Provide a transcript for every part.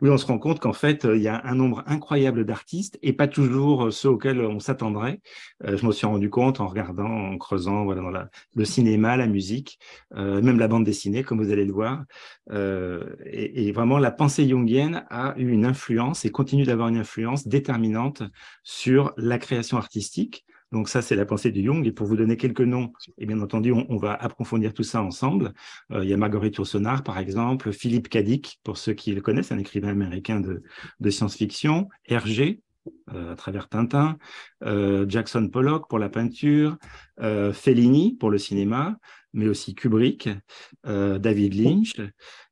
Oui, on se rend compte qu'en fait, il y a un nombre incroyable d'artistes et pas toujours ceux auxquels on s'attendrait. Je m'en suis rendu compte en regardant, en creusant, voilà, dans le cinéma, la musique, même la bande dessinée, comme vous allez le voir. Et vraiment, la pensée jungienne a eu une influence et continue d'avoir une influence déterminante sur la création artistique. Donc ça, c'est la pensée de Jung. Et pour vous donner quelques noms, et bien entendu, on va approfondir tout ça ensemble. Il y a Marguerite Yourcenar, par exemple, Philippe Cadic, pour ceux qui le connaissent, un écrivain américain de science-fiction, Hergé, à travers Tintin, Jackson Pollock pour la peinture, Fellini pour le cinéma, mais aussi Kubrick, David Lynch.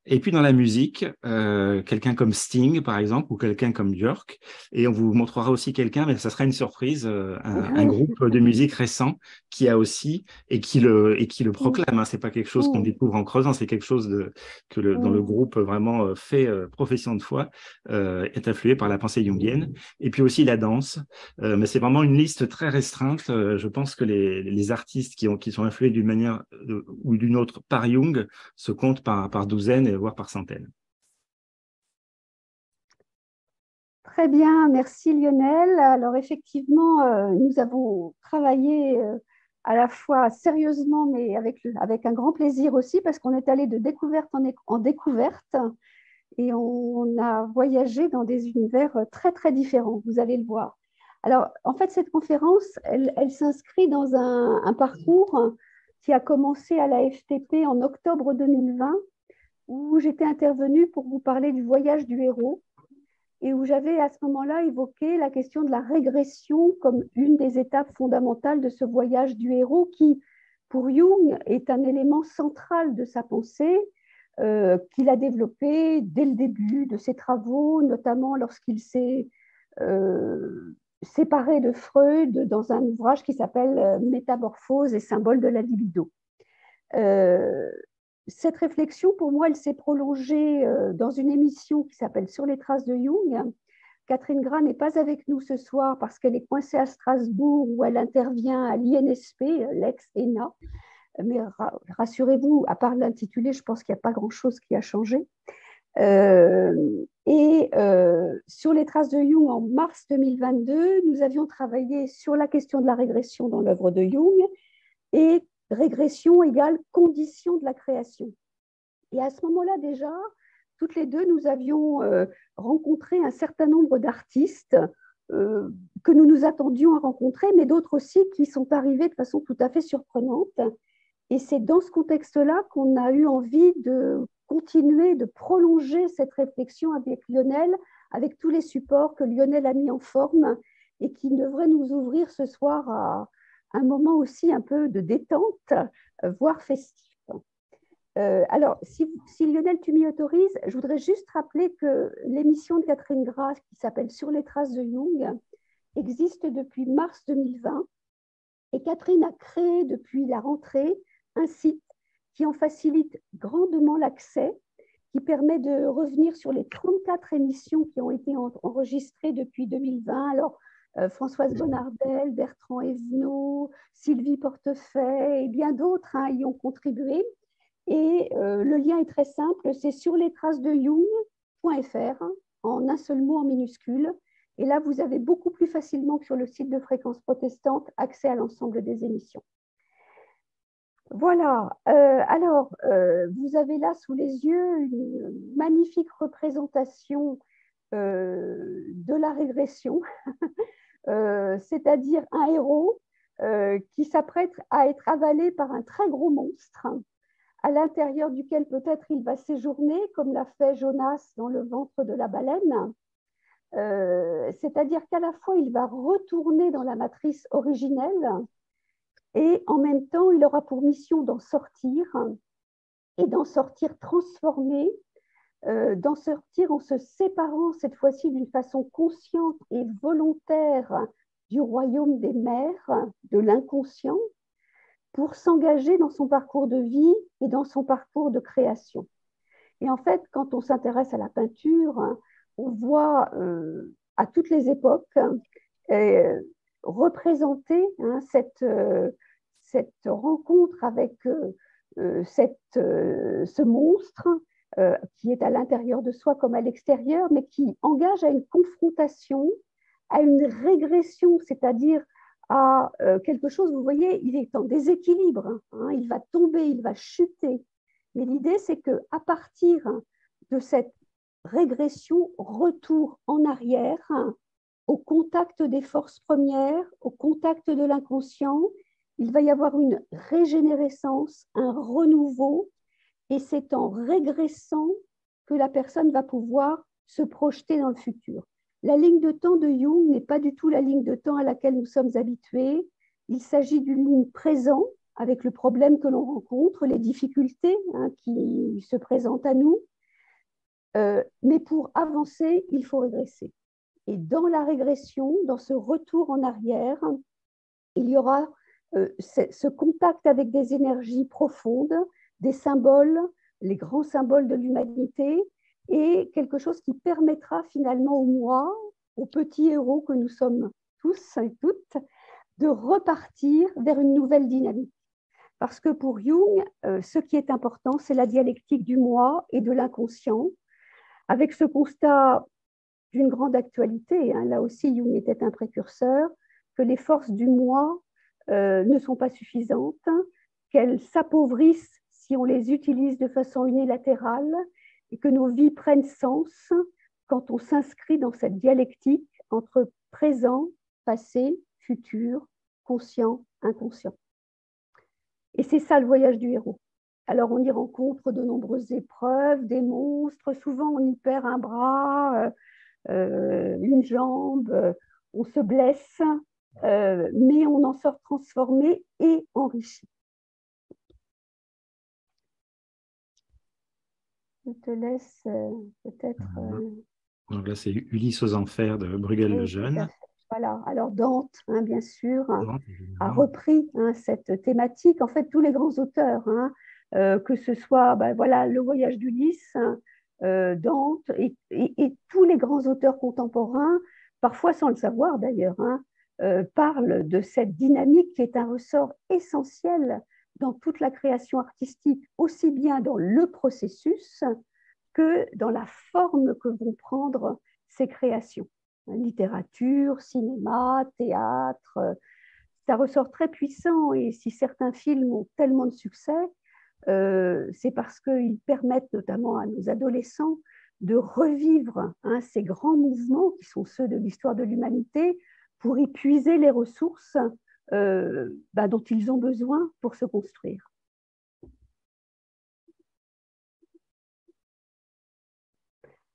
Et puis dans la musique, quelqu'un comme Sting, par exemple, ou quelqu'un comme Björk. Et on vous montrera aussi quelqu'un, mais ça sera une surprise, un groupe de musique récent qui a aussi, et qui le proclame. Hein. C'est pas quelque chose qu'on découvre en creusant, c'est quelque chose dont le groupe vraiment fait profession de foi, est influé par la pensée jungienne. Et puis aussi la danse. Mais c'est vraiment une liste très restreinte. Je pense que les artistes qui sont influés d'une manière ou d'une autre par Jung se comptent par douzaines, voire par centaines. Très bien, merci Lionel. Alors effectivement, nous avons travaillé à la fois sérieusement, mais avec un grand plaisir aussi, parce qu'on est allé de découverte en découverte et on a voyagé dans des univers très très différents, vous allez le voir. Alors en fait, cette conférence, elle s'inscrit dans un parcours qui a commencé à la FTP en octobre 2020, où j'étais intervenue pour vous parler du voyage du héros et où j'avais à ce moment-là évoqué la question de la régression comme une des étapes fondamentales de ce voyage du héros qui, pour Jung, est un élément central de sa pensée qu'il a développé dès le début de ses travaux, notamment lorsqu'il s'est séparé de Freud dans un ouvrage qui s'appelle Métamorphose et symbole de la libido. Euh, cette réflexion, pour moi, elle s'est prolongée dans une émission qui s'appelle Sur les traces de Jung. Catherine Gras n'est pas avec nous ce soir parce qu'elle est coincée à Strasbourg où elle intervient à l'INSP, l'ex-ENA. Mais rassurez-vous, à part l'intitulé, je pense qu'il n'y a pas grand-chose qui a changé. Sur les traces de Jung, en mars 2022, nous avions travaillé sur la question de la régression dans l'œuvre de Jung et régression égale condition de la création. Et à ce moment-là déjà, toutes les deux, nous avions rencontré un certain nombre d'artistes que nous nous attendions à rencontrer, mais d'autres aussi qui sont arrivés de façon tout à fait surprenante. Et c'est dans ce contexte-là qu'on a eu envie de continuer, de prolonger cette réflexion avec Lionel, avec tous les supports que Lionel a mis en forme et qui devrait nous ouvrir ce soir à un moment aussi un peu de détente, voire festif. Alors, si Lionel, tu m'y autorises, je voudrais juste rappeler que l'émission de Catherine Grasse, qui s'appelle Sur les traces de Jung, existe depuis mars 2020 et Catherine a créé depuis la rentrée un site qui en facilite grandement l'accès, qui permet de revenir sur les 34 émissions qui ont été enregistrées depuis 2020. Alors, Françoise Bonnardel, Bertrand Evenot, Sylvie Portefeuille et bien d'autres y ont contribué. Et le lien est très simple, c'est sur lestracesdejung.fr, en un seul mot en minuscule. Et là, vous avez beaucoup plus facilement que sur le site de Fréquence Protestante accès à l'ensemble des émissions. Voilà, vous avez là sous les yeux une magnifique représentation de la régression, c'est-à-dire un héros qui s'apprête à être avalé par un très gros monstre, à l'intérieur duquel peut-être il va séjourner, comme l'a fait Jonas dans le ventre de la baleine. C'est-à-dire qu'à la fois, il va retourner dans la matrice originelle et en même temps, il aura pour mission d'en sortir et d'en sortir transformé, d'en sortir en se séparant cette fois-ci d'une façon consciente et volontaire du royaume des mers, de l'inconscient, pour s'engager dans son parcours de vie et dans son parcours de création. Et en fait, quand on s'intéresse à la peinture, on voit à toutes les époques représenter cette rencontre avec ce monstre qui est à l'intérieur de soi comme à l'extérieur, mais qui engage à une confrontation, à une régression, c'est-à-dire à quelque chose, vous voyez, il est en déséquilibre, hein, il va tomber, il va chuter. Mais l'idée, c'est qu'à partir de cette régression, retour en arrière, hein, au contact des forces premières, au contact de l'inconscient, il va y avoir une régénérescence, un renouveau, et c'est en régressant que la personne va pouvoir se projeter dans le futur. La ligne de temps de Jung n'est pas du tout la ligne de temps à laquelle nous sommes habitués. Il s'agit d'une ligne présente avec le problème que l'on rencontre, les difficultés hein, qui se présentent à nous. Mais pour avancer, il faut régresser. Et dans la régression, dans ce retour en arrière, il y aura ce contact avec des énergies profondes, des symboles, les grands symboles de l'humanité, et quelque chose qui permettra finalement au moi, aux petits héros que nous sommes tous et toutes, de repartir vers une nouvelle dynamique. Parce que pour Jung, ce qui est important, c'est la dialectique du moi et de l'inconscient, avec ce constat d'une grande actualité, hein, là aussi Jung était un précurseur, que les forces du moi ne sont pas suffisantes, qu'elles s'appauvrissent si on les utilise de façon unilatérale et que nos vies prennent sens quand on s'inscrit dans cette dialectique entre présent, passé, futur, conscient, inconscient. Et c'est ça le voyage du héros. Alors on y rencontre de nombreuses épreuves, des monstres, souvent on y perd un bras, une jambe, on se blesse, mais on en sort transformé et enrichi. Je te laisse peut-être... Donc là, c'est Ulysse aux enfers de Bruegel oui, le Jeune. Voilà. Alors Dante, hein, bien sûr, a repris hein, cette thématique. En fait, tous les grands auteurs, hein, que ce soit voilà, le voyage d'Ulysse, Dante et tous les grands auteurs contemporains, parfois sans le savoir d'ailleurs, hein, parlent de cette dynamique qui est un ressort essentiel dans toute la création artistique, aussi bien dans le processus que dans la forme que vont prendre ces créations. Littérature, cinéma, théâtre, ça ressort très puissant et si certains films ont tellement de succès, c'est parce qu'ils permettent notamment à nos adolescents de revivre hein, ces grands mouvements qui sont ceux de l'histoire de l'humanité pour y puiser les ressources dont ils ont besoin pour se construire.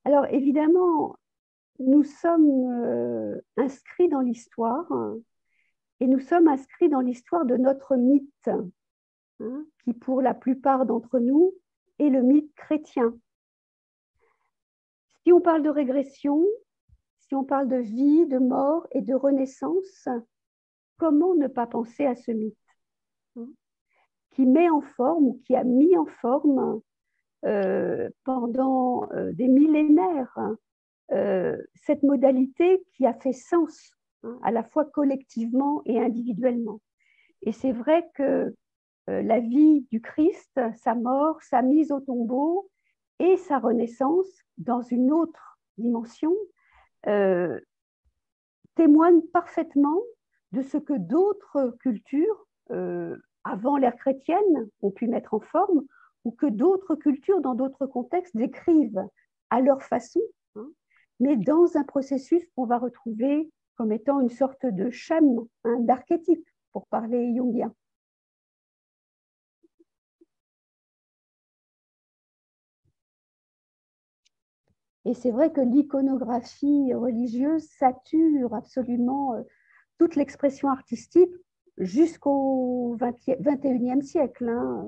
Alors évidemment, nous sommes inscrits dans l'histoire et nous sommes inscrits dans l'histoire de notre mythe, hein, qui pour la plupart d'entre nous est le mythe chrétien. Si on parle de régression, si on parle de vie, de mort et de renaissance, comment ne pas penser à ce mythe hein, qui met en forme ou qui a mis en forme pendant des millénaires cette modalité qui a fait sens hein, à la fois collectivement et individuellement. Et c'est vrai que la vie du Christ, sa mort, sa mise au tombeau et sa renaissance dans une autre dimension témoignent parfaitement de ce que d'autres cultures, avant l'ère chrétienne, ont pu mettre en forme, ou que d'autres cultures, dans d'autres contextes, décrivent à leur façon, hein, mais dans un processus qu'on va retrouver comme étant une sorte de schème, hein, d'archétype, pour parler jungien. Et c'est vrai que l'iconographie religieuse sature absolument toute l'expression artistique jusqu'au XXIe siècle. Hein.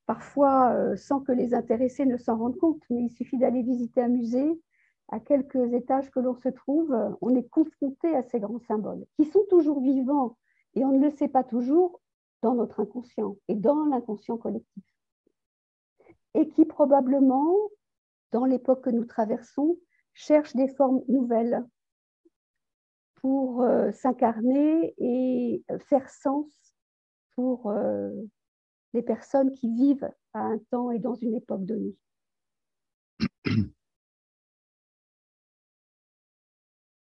Parfois sans que les intéressés ne s'en rendent compte, mais il suffit d'aller visiter un musée, à quelques étages que l'on se trouve, on est confronté à ces grands symboles, qui sont toujours vivants, et on ne le sait pas toujours dans notre inconscient et dans l'inconscient collectif. Et qui probablement, dans l'époque que nous traversons, cherchent des formes nouvelles pour s'incarner et faire sens pour les personnes qui vivent à un temps et dans une époque donnée.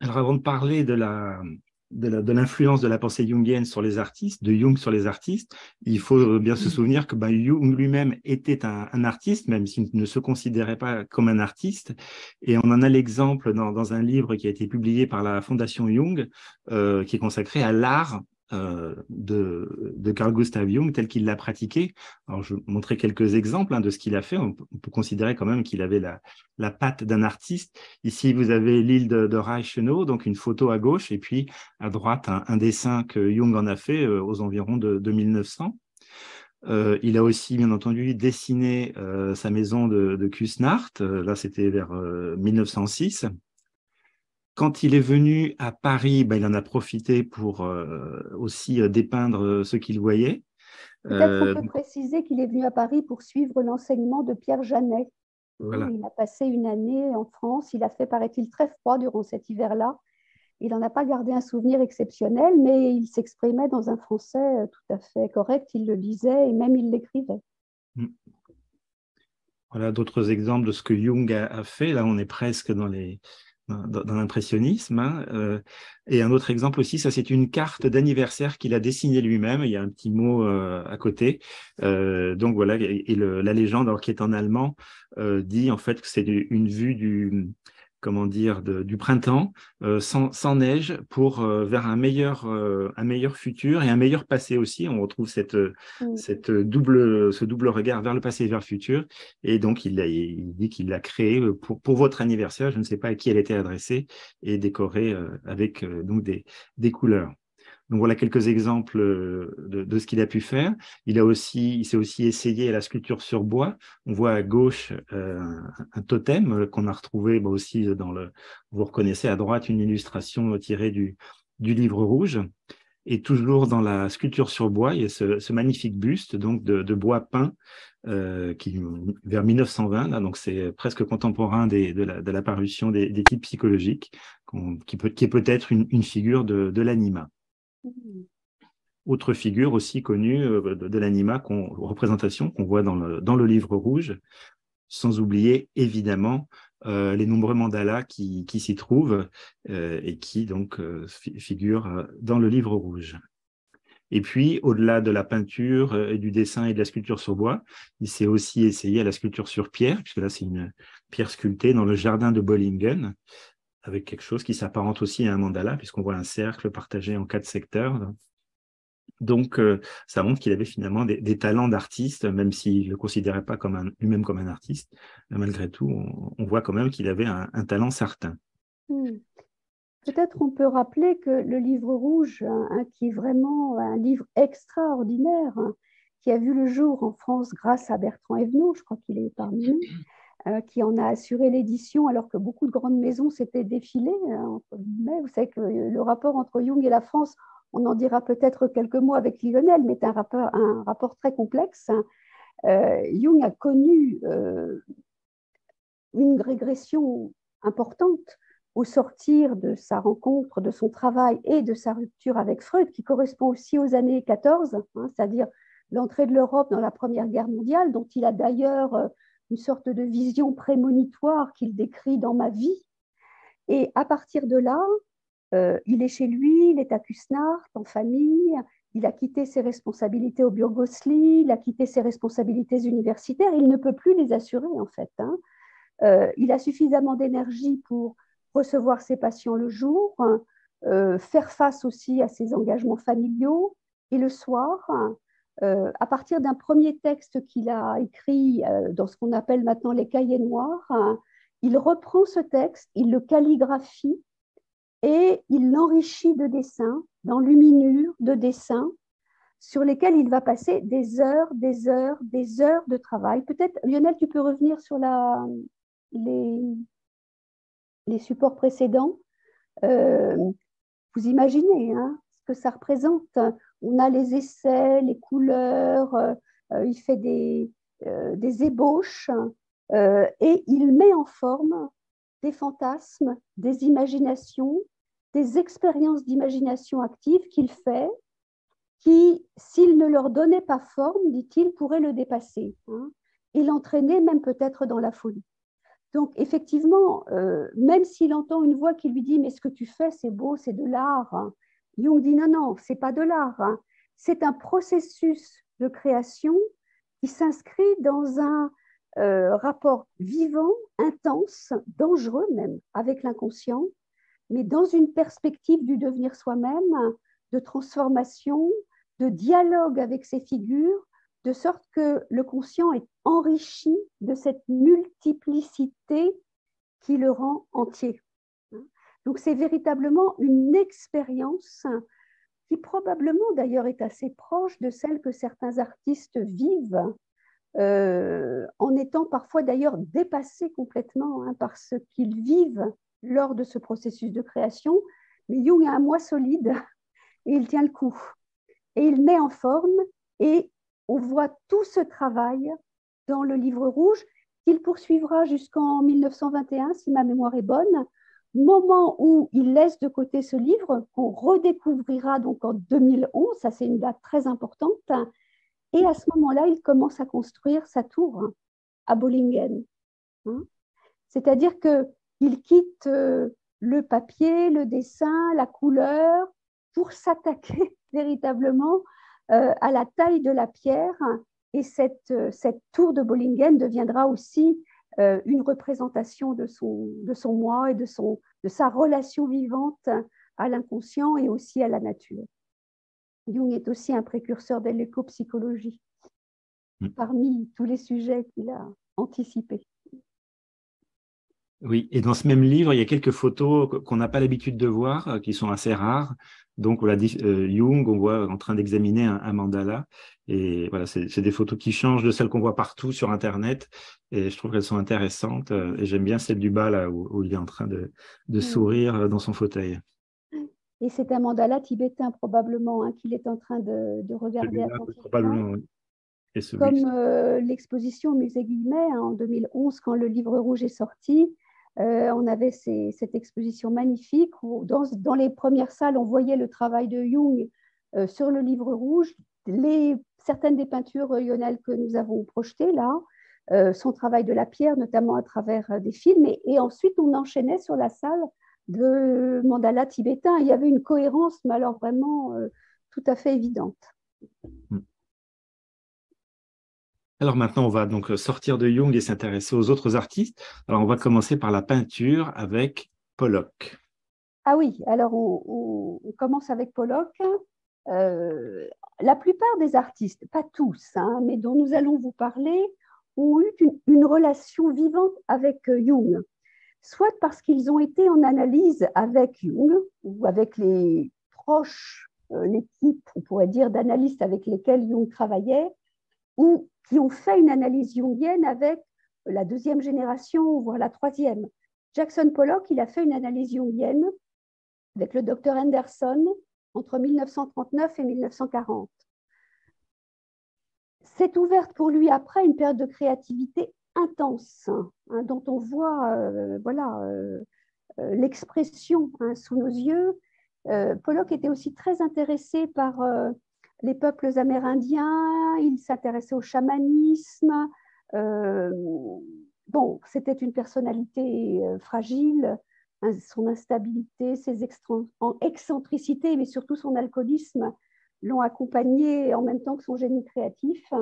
Alors, avant de parler de l'influence de la pensée jungienne sur les artistes, de Jung sur les artistes, il faut bien se souvenir que Jung lui-même était un artiste, même s'il ne se considérait pas comme un artiste. Et on en a l'exemple dans un livre qui a été publié par la Fondation Jung, qui est consacré à l'art de Carl Gustav Jung tel qu'il l'a pratiqué. Alors, je vais montrer quelques exemples de ce qu'il a fait. On peut considérer quand même qu'il avait la patte d'un artiste. Ici, vous avez l'île de Reichenau, donc une photo à gauche, et puis à droite, un dessin que Jung en a fait aux environs de 1900. Il a aussi, bien entendu, dessiné sa maison de Küsnacht. Là, c'était vers 1906. Quand il est venu à Paris, il en a profité pour aussi dépeindre ce qu'il voyait. Peut-être on peut préciser qu'il est venu à Paris pour suivre l'enseignement de Pierre Janet. Voilà. Il a passé une année en France. Il a fait, paraît-il, très froid durant cet hiver-là. Il n'en a pas gardé un souvenir exceptionnel, mais il s'exprimait dans un français tout à fait correct. Il le lisait et même il l'écrivait. Voilà d'autres exemples de ce que Jung a fait. Là, on est presque dans l'impressionnisme. Et un autre exemple aussi, ça c'est une carte d'anniversaire qu'il a dessinée lui-même. Il y a un petit mot à côté. Donc voilà, et la légende, alors, qui est en allemand, dit en fait que c'est une vue du printemps sans neige vers un meilleur futur et un meilleur passé aussi. On retrouve ce double regard vers le passé et vers le futur. Et donc, il dit qu'il l'a créé pour votre anniversaire. Je ne sais pas à qui elle était adressée et décorée avec donc des couleurs. Donc voilà quelques exemples de ce qu'il a pu faire. Il s'est aussi essayé à la sculpture sur bois. On voit à gauche un totem qu'on a retrouvé aussi vous reconnaissez à droite une illustration tirée du livre rouge. Et toujours dans la sculpture sur bois, il y a ce magnifique buste donc de bois peint qui vers 1920, là, donc c'est presque contemporain de la parution des types psychologiques, qui est peut-être une figure de l'anima. Autre figure aussi connue de l'anima, représentation qu'on voit dans le livre rouge, sans oublier évidemment les nombreux mandalas qui s'y trouvent et qui donc figurent dans le livre rouge. Et puis, au-delà de la peinture et du dessin et de la sculpture sur bois, il s'est aussi essayé à la sculpture sur pierre, puisque là, c'est une pierre sculptée dans le jardin de Bollingen, avec quelque chose qui s'apparente aussi à un mandala, puisqu'on voit un cercle partagé en 4 secteurs. Donc, ça montre qu'il avait finalement des talents d'artiste, même s'il ne le considérait pas lui-même comme un artiste. Mais malgré tout, on voit quand même qu'il avait un talent certain. Peut-être on peut rappeler que le livre rouge, qui est vraiment un livre extraordinaire, qui a vu le jour en France grâce à Bertrand Evenot, je crois qu'il est parmi nous, qui en a assuré l'édition alors que beaucoup de grandes maisons s'étaient défilées, entre guillemets. Vous savez que le rapport entre Jung et la France, on en dira peut-être quelques mots avec Lionel, mais c'est un rapport très complexe. Jung a connu une régression importante au sortir de sa rencontre, de son travail et de sa rupture avec Freud, qui correspond aussi aux années 14, c'est-à-dire l'entrée de l'Europe dans la Première Guerre mondiale, dont il a d'ailleurs une sorte de vision prémonitoire qu'il décrit dans Ma vie. Et à partir de là, il est chez lui, il est à Küsnacht, en famille, il a quitté ses responsabilités au Bürgersli, il a quitté ses responsabilités universitaires, il ne peut plus les assurer en fait. Il a suffisamment d'énergie pour recevoir ses patients le jour, faire face aussi à ses engagements familiaux, et le soir, à partir d'un premier texte qu'il a écrit dans ce qu'on appelle maintenant les cahiers noirs, il reprend ce texte, il le calligraphie et il l'enrichit de dessins, d'enluminures, de dessins sur lesquels il va passer des heures de travail. Peut-être, Lionel, tu peux revenir sur les supports précédents. Vous imaginez ce que ça représente. On a les essais, les couleurs, il fait des ébauches et il met en forme des fantasmes, des imaginations, des expériences d'imagination active qu'il fait, qui, s'il ne leur donnait pas forme, dit-il, pourraient le dépasser et l'entraîner même peut-être dans la folie. Donc, effectivement, même s'il entend une voix qui lui dit « mais ce que tu fais, c'est beau, c'est de l'art hein. », Jung dit « non, non, ce n'est pas de l'art hein. C'est un processus de création qui s'inscrit dans un rapport vivant, intense, dangereux même, avec l'inconscient, mais dans une perspective du devenir soi-même, de transformation, de dialogue avec ces figures, de sorte que le conscient est enrichi de cette multiplicité qui le rend entier. Donc c'est véritablement une expérience qui probablement d'ailleurs est assez proche de celle que certains artistes vivent, en étant parfois d'ailleurs dépassés complètement hein, par ce qu'ils vivent lors de ce processus de création. Mais Jung a un moi solide et il tient le coup. Et il met en forme et on voit tout ce travail dans le livre rouge qu'il poursuivra jusqu'en 1921, si ma mémoire est bonne, moment où il laisse de côté ce livre, qu'on redécouvrira donc en 2011, ça c'est une date très importante, et à ce moment-là, il commence à construire sa tour à Bollingen. C'est-à-dire qu'il quitte le papier, le dessin, la couleur, pour s'attaquer véritablement à la taille de la pierre. Et cette tour de Bollingen deviendra aussi une représentation de son moi et de sa relation vivante à l'inconscient et aussi à la nature. Jung est aussi un précurseur de l'éco-psychologie, parmi tous les sujets qu'il a anticipés. Oui, et dans ce même livre, il y a quelques photos qu'on n'a pas l'habitude de voir, qui sont assez rares. Donc, on l'a dit, Jung, on voit en train d'examiner un mandala. Et voilà, c'est des photos qui changent de celles qu'on voit partout sur Internet. Et je trouve qu'elles sont intéressantes. Et j'aime bien celle du bas, là, où il est en train de sourire dans son fauteuil. Et c'est un mandala tibétain, probablement, hein, qu'il est en train de regarder attentivement. Probablement, oui. Comme l'exposition au musée Guimet hein, en 2011, quand le livre rouge est sorti, on avait cette exposition magnifique où dans les premières salles, on voyait le travail de Jung sur le livre rouge, certaines des peintures ionales que nous avons projetées là, son travail de la pierre, notamment à travers des films, et ensuite on enchaînait sur la salle de mandala tibétain. Il y avait une cohérence, mais alors vraiment tout à fait évidente. Alors maintenant, on va donc sortir de Jung et s'intéresser aux autres artistes. Alors, on va commencer par la peinture avec Pollock. Ah oui, alors on commence avec Pollock. La plupart des artistes, pas tous, hein, mais dont nous allons vous parler, ont eu une relation vivante avec Jung, soit parce qu'ils ont été en analyse avec Jung ou avec les proches, l'équipe, on pourrait dire, d'analystes avec lesquels Jung travaillait, ou qui ont fait une analyse jungienne avec la deuxième génération, voire la troisième. Jackson Pollock, il a fait une analyse jungienne avec le docteur Henderson entre 1939 et 1940. C'est ouverte pour lui après une période de créativité intense, hein, dont on voit l'expression hein, sous nos yeux. Pollock était aussi très intéressé par les peuples amérindiens, il s'intéressait au chamanisme. Bon, c'était une personnalité fragile, hein, son instabilité, ses excentricités, mais surtout son alcoolisme l'ont accompagné en même temps que son génie créatif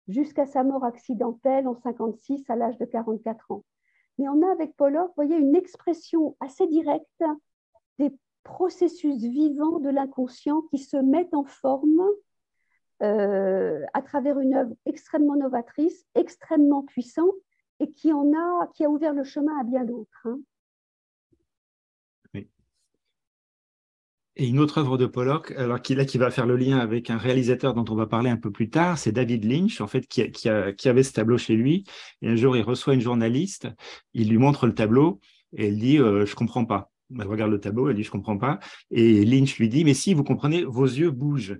jusqu'à sa mort accidentelle en 1956 à l'âge de 44 ans. Mais on a avec Pollock, vous voyez, une expression assez directe des processus vivants de l'inconscient qui se mettent en forme à travers une œuvre extrêmement novatrice, extrêmement puissante et qui a ouvert le chemin à bien d'autres. Hein. Oui. Et une autre œuvre de Pollock, alors qui va faire le lien avec un réalisateur dont on va parler un peu plus tard, c'est David Lynch, en fait, qui avait ce tableau chez lui. Et un jour, il reçoit une journaliste, il lui montre le tableau et elle dit je comprends pas. Elle regarde le tableau, elle dit je comprends pas. Et Lynch lui dit mais si, vous comprenez, vos yeux bougent.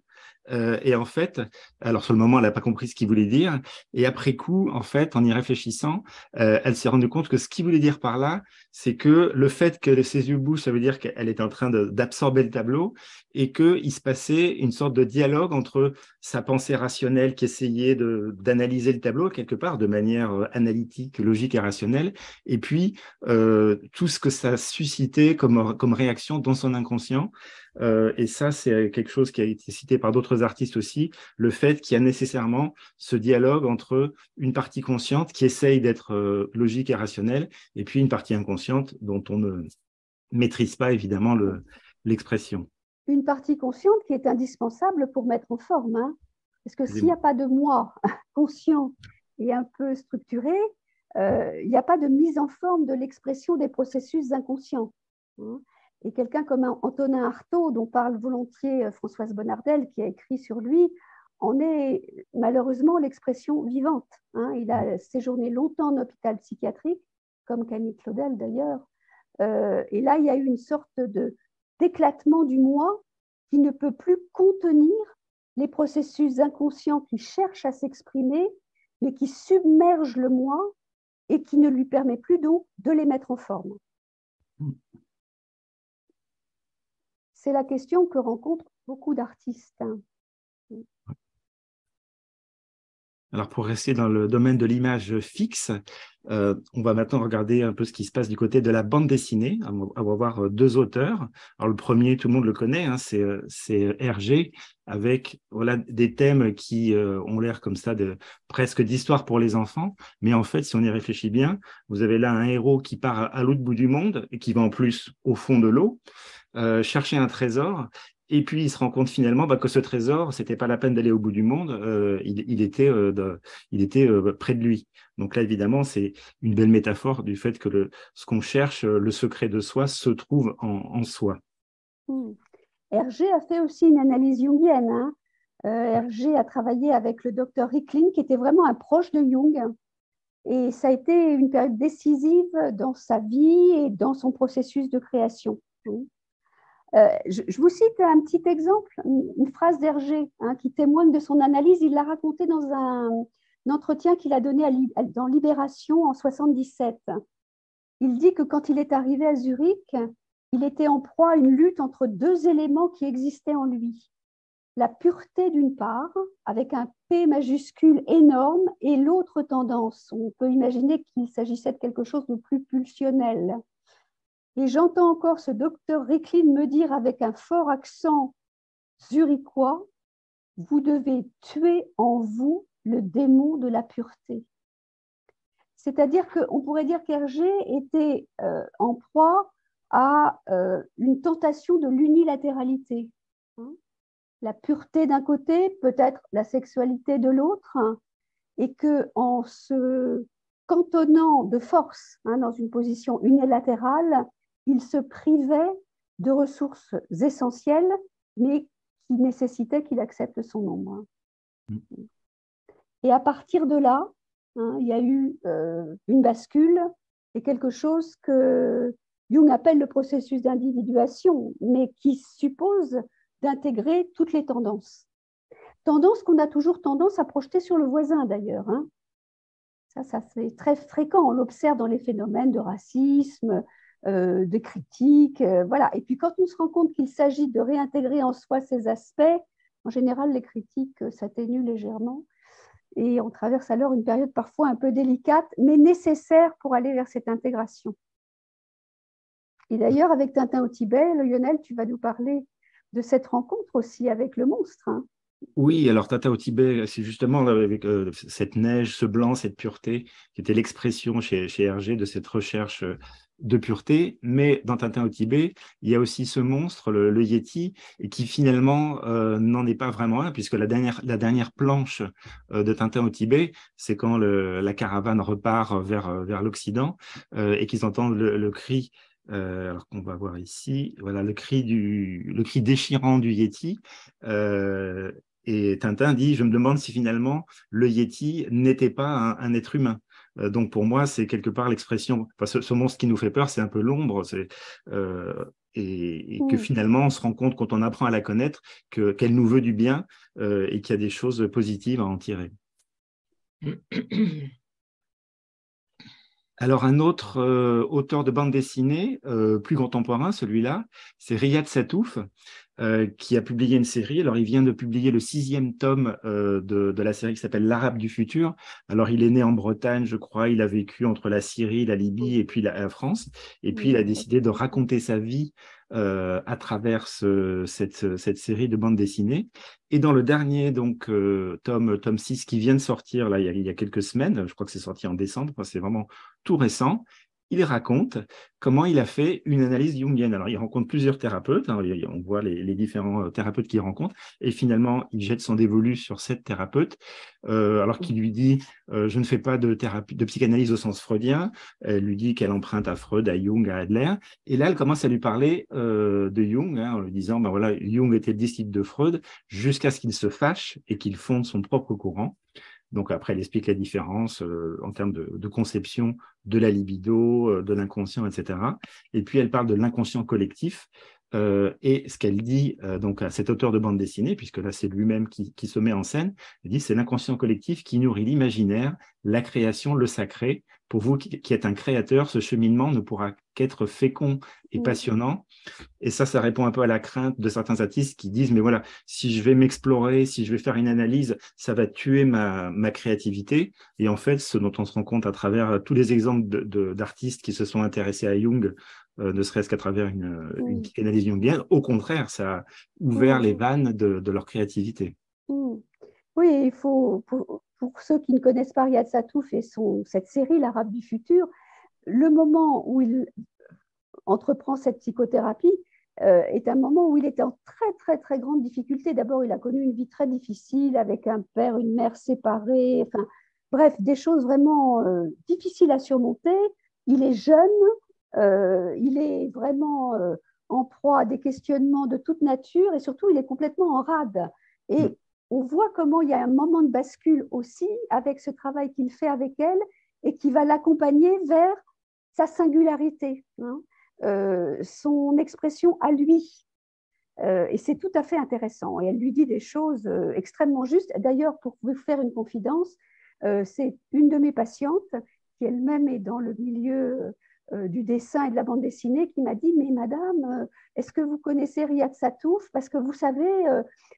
Et en fait, alors sur le moment, elle n'a pas compris ce qu'il voulait dire. Et après coup, en fait, en y réfléchissant, elle s'est rendue compte que ce qu'il voulait dire par là, c'est que le fait que ses yeux bougent, ça veut dire qu'elle est en train d'absorber le tableau et qu'il se passait une sorte de dialogue entre sa pensée rationnelle qui essayait d'analyser le tableau quelque part de manière analytique, logique et rationnelle, et puis tout ce que ça suscitait comme réaction dans son inconscient. Et ça, c'est quelque chose qui a été cité par d'autres artistes aussi, le fait qu'il y a nécessairement ce dialogue entre une partie consciente qui essaye d'être logique et rationnelle, et puis une partie inconsciente dont on ne maîtrise pas évidemment l'expression. Une partie consciente qui est indispensable pour mettre en forme, hein, parce que s'il n'y a pas de moi conscient et un peu structuré, il n'y a pas de mise en forme de l'expression des processus inconscients. Hein. Et quelqu'un comme Antonin Artaud, dont parle volontiers Françoise Bonnardel, qui a écrit sur lui, en est malheureusement l'expression vivante. Hein. Il a séjourné longtemps en hôpital psychiatrique, comme Camille Claudel d'ailleurs. Et là, il y a eu une sorte d'éclatement du moi qui ne peut plus contenir les processus inconscients qui cherchent à s'exprimer, mais qui submergent le moi et qui ne lui permet plus donc de les mettre en forme. C'est la question que rencontrent beaucoup d'artistes. Alors, pour rester dans le domaine de l'image fixe, on va maintenant regarder un peu ce qui se passe du côté de la bande dessinée. On va voir deux auteurs. Alors, le premier, tout le monde le connaît, hein, c'est Hergé, avec voilà, des thèmes qui ont l'air comme ça presque d'histoire pour les enfants. Mais en fait, si on y réfléchit bien, vous avez là un héros qui part à l'autre bout du monde et qui va en plus au fond de l'eau chercher un trésor. Et puis, il se rend compte finalement que ce trésor, c'était pas la peine d'aller au bout du monde, il était près de lui. Donc là, évidemment, c'est une belle métaphore du fait que ce qu'on cherche, le secret de soi, se trouve en soi. Hergé a fait aussi une analyse jungienne. Hein. Hergé a travaillé avec le docteur Ricklin, qui était vraiment un proche de Jung. Et ça a été une période décisive dans sa vie et dans son processus de création. Je vous cite un petit exemple, une phrase d'Hergé qui témoigne de son analyse. Il l'a raconté dans un entretien qu'il a donné dans Libération en 1977. Il dit que quand il est arrivé à Zurich, il était en proie à une lutte entre deux éléments qui existaient en lui. La pureté d'une part, avec un P majuscule énorme, et l'autre tendance. On peut imaginer qu'il s'agissait de quelque chose de plus pulsionnel. Et j'entends encore ce docteur Ricklin me dire avec un fort accent zurichois, vous devez tuer en vous le démon de la pureté. C'est-à-dire qu'on pourrait dire qu'Hergé était en proie à une tentation de l'unilatéralité. La pureté d'un côté, peut-être la sexualité de l'autre, et qu'en se cantonnant de force dans une position unilatérale, il se privait de ressources essentielles, mais qui nécessitaient qu'il accepte son ombre. Et à partir de là, il y a eu une bascule et quelque chose que Jung appelle le processus d'individuation, mais qui suppose d'intégrer toutes les tendances. Tendances qu'on a toujours tendance à projeter sur le voisin d'ailleurs. Ça c'est très fréquent, on l'observe dans les phénomènes de racisme, de critiques, voilà. Et puis quand on se rend compte qu'il s'agit de réintégrer en soi ces aspects, en général les critiques s'atténuent légèrement et on traverse alors une période parfois un peu délicate, mais nécessaire pour aller vers cette intégration. Et d'ailleurs, avec Tintin au Tibet, Lionel, tu vas nous parler de cette rencontre aussi avec le monstre. Oui, alors Tintin au Tibet, c'est justement avec cette neige, ce blanc, cette pureté, qui était l'expression chez Hergé de cette recherche de pureté. Mais dans Tintin au Tibet, il y a aussi ce monstre, le Yéti, et qui finalement n'en est pas vraiment un, puisque la dernière planche de Tintin au Tibet, c'est quand la caravane repart vers l'Occident et qu'ils entendent le cri. Alors qu'on va voir ici, voilà le cri déchirant du Yéti. Et Tintin dit, je me demande si finalement le Yéti n'était pas un être humain. Donc pour moi, c'est quelque part l'expression, ce monstre qui nous fait peur, c'est un peu l'ombre. et que finalement, on se rend compte quand on apprend à la connaître qu'elle nous veut du bien et qu'il y a des choses positives à en tirer. Alors, un autre auteur de bande dessinée, plus contemporain, celui-là, c'est Riyad Satouf, qui a publié une série. Alors, il vient de publier le 6e tome de la série qui s'appelle L'Arabe du futur. Alors, il est né en Bretagne, je crois. Il a vécu entre la Syrie, la Libye et puis la France. Et puis, il a décidé de raconter sa vie à travers cette série de bande dessinée. Et dans le dernier donc tome 6 qui vient de sortir là, il y a quelques semaines, je crois que c'est sorti en décembre, c'est vraiment tout récent, il raconte comment il a fait une analyse jungienne. Alors, il rencontre plusieurs thérapeutes, hein, on voit les différents thérapeutes qu'il rencontre, et finalement, il jette son dévolu sur cette thérapeute, alors qu'il lui dit je ne fais pas de thérapie, de psychanalyse au sens freudien. Elle lui dit qu'elle emprunte à Freud, à Jung, à Adler, et là, elle commence à lui parler de Jung, hein, en lui disant ben voilà, Jung était le disciple de Freud, jusqu'à ce qu'il se fâche et qu'il fonde son propre courant. Donc après, elle explique la différence en termes de conception de la libido, de l'inconscient, etc. Et puis, elle parle de l'inconscient collectif. Et ce qu'elle dit donc à cet auteur de bande dessinée, puisque là, c'est lui-même qui se met en scène, elle dit c'est l'inconscient collectif qui nourrit l'imaginaire, la création, le sacré. Pour vous qui êtes un créateur, ce cheminement ne pourra qu'être fécond et passionnant. Et ça répond un peu à la crainte de certains artistes qui disent, mais voilà, si je vais m'explorer, si je vais faire une analyse, ça va tuer ma créativité. Et en fait, ce dont on se rend compte à travers tous les exemples d'artistes qui se sont intéressés à Jung, ne serait-ce qu'à travers une psychanalyse jungienne, au contraire, ça a ouvert les vannes de leur créativité. Oui, il faut, pour ceux qui ne connaissent pas Riyad Satouf et cette série, L'Arabe du futur, le moment où il entreprend cette psychothérapie est un moment où il était en très, très, très grande difficulté. D'abord, il a connu une vie très difficile avec un père, une mère séparée, enfin, bref, des choses vraiment difficiles à surmonter. Il est jeune, il est vraiment en proie à des questionnements de toute nature et surtout, il est complètement en rade. Et on voit comment il y a un moment de bascule aussi avec ce travail qu'il fait avec elle et qui va l'accompagner vers sa singularité, hein, son expression à lui. Et c'est tout à fait intéressant. Et elle lui dit des choses extrêmement justes. D'ailleurs, pour vous faire une confidence, c'est une de mes patientes qui elle-même est dans le milieu du dessin et de la bande dessinée qui m'a dit « Mais madame, est-ce que vous connaissez Riyad Satouf? Parce que vous savez,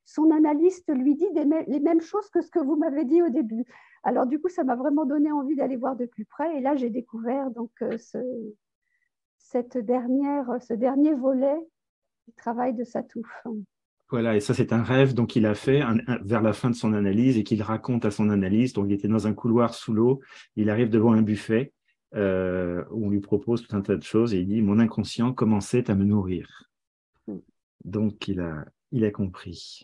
son analyste lui dit les mêmes choses que ce que vous m'avez dit au début. » Alors du coup, ça m'a vraiment donné envie d'aller voir de plus près. Et là, j'ai découvert donc ce dernier volet du travail de Satouf. Voilà, et ça, c'est un rêve donc qu'il a fait vers la fin de son analyse et qu'il raconte à son analyste. Donc, il était dans un couloir sous l'eau, il arrive devant un buffet où on lui propose tout un tas de choses et il dit « Mon inconscient commençait à me nourrir. » Donc, il a compris.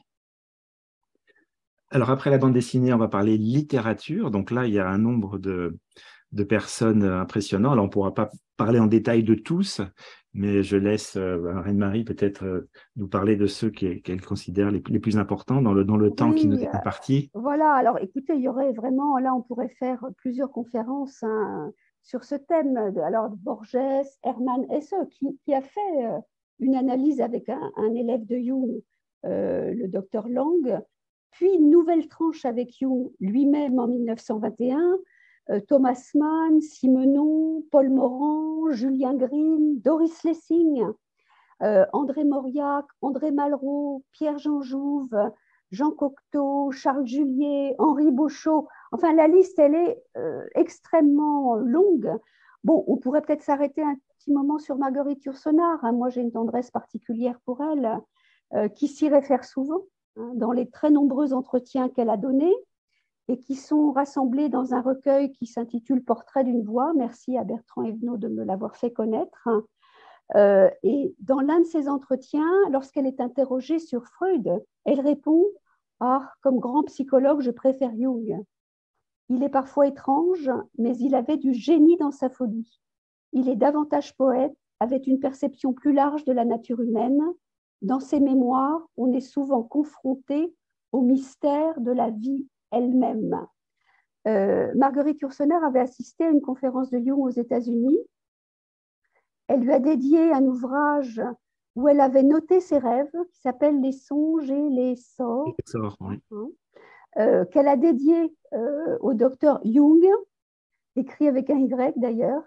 Alors, après la bande dessinée, on va parler littérature. Donc là, il y a un nombre de personnes impressionnants. Alors, on ne pourra pas parler en détail de tous, mais je laisse Reine-Marie peut-être nous parler de ceux qu'elle considère les plus importants dans le temps qui nous est imparti. Voilà, alors écoutez, il y aurait vraiment, là on pourrait faire plusieurs conférences sur ce thème. Alors Borges, Hermann Hesse, qui a fait une analyse avec un élève de Jung, le docteur Lang, puis une nouvelle tranche avec Jung lui-même en 1921, Thomas Mann, Simenon, Paul Morand, Julien Green, Doris Lessing, André Mauriac, André Malraux, Pierre-Jean Jouve, Jean Cocteau, Charles Julier, Henri Beauchot. Enfin, la liste, elle est extrêmement longue. Bon, on pourrait peut-être s'arrêter un petit moment sur Marguerite Yourcenar. Moi, j'ai une tendresse particulière pour elle, qui s'y réfère souvent dans les très nombreux entretiens qu'elle a donnés et qui sont rassemblés dans un recueil qui s'intitule Portrait d'une voix. Merci à Bertrand Evenot de me l'avoir fait connaître. Et dans l'un de ces entretiens, lorsqu'elle est interrogée sur Freud, elle répond « Ah, comme grand psychologue, je préfère Jung. Il est parfois étrange, mais il avait du génie dans sa folie. Il est davantage poète, avait une perception plus large de la nature humaine. Dans ses mémoires, on est souvent confronté au mystère de la vie elle-même. » Marguerite Yourcenar avait assisté à une conférence de Jung aux États-Unis. Elle lui a dédié un ouvrage où elle avait noté ses rêves, qui s'appelle Les songes et les sorts, Oui. qu'elle a dédié au docteur Jung, écrit avec un Y d'ailleurs.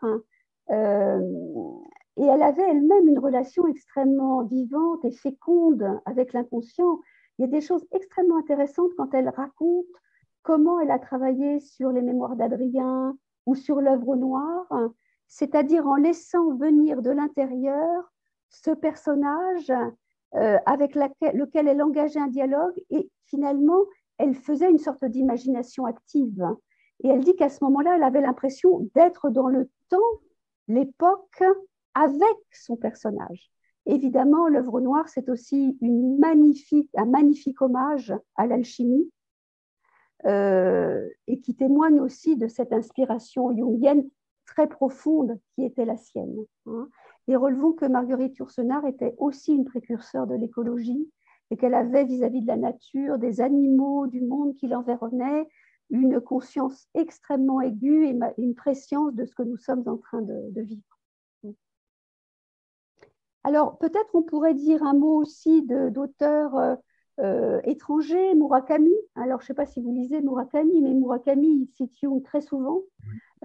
Et elle avait elle-même une relation extrêmement vivante et féconde avec l'inconscient. Il y a des choses extrêmement intéressantes quand elle raconte comment elle a travaillé sur les mémoires d'Adrien ou sur l'œuvre noire, c'est-à-dire en laissant venir de l'intérieur ce personnage avec lequel elle engageait un dialogue et finalement, elle faisait une sorte d'imagination active. Et elle dit qu'à ce moment-là, elle avait l'impression d'être dans le temps, l'époque, avec son personnage. Évidemment, l'œuvre noire, c'est aussi un magnifique hommage à l'alchimie et qui témoigne aussi de cette inspiration jungienne très profonde qui était la sienne. Et relevons que Marguerite Yourcenar était aussi une précurseur de l'écologie et qu'elle avait vis-à-vis de la nature, des animaux, du monde qui l'environnait, une conscience extrêmement aiguë et une prescience de ce que nous sommes en train de vivre. Alors, peut-être on pourrait dire un mot aussi d'auteurs étrangers, Murakami. Alors, je ne sais pas si vous lisez Murakami, mais Murakami, il cite Jung très souvent.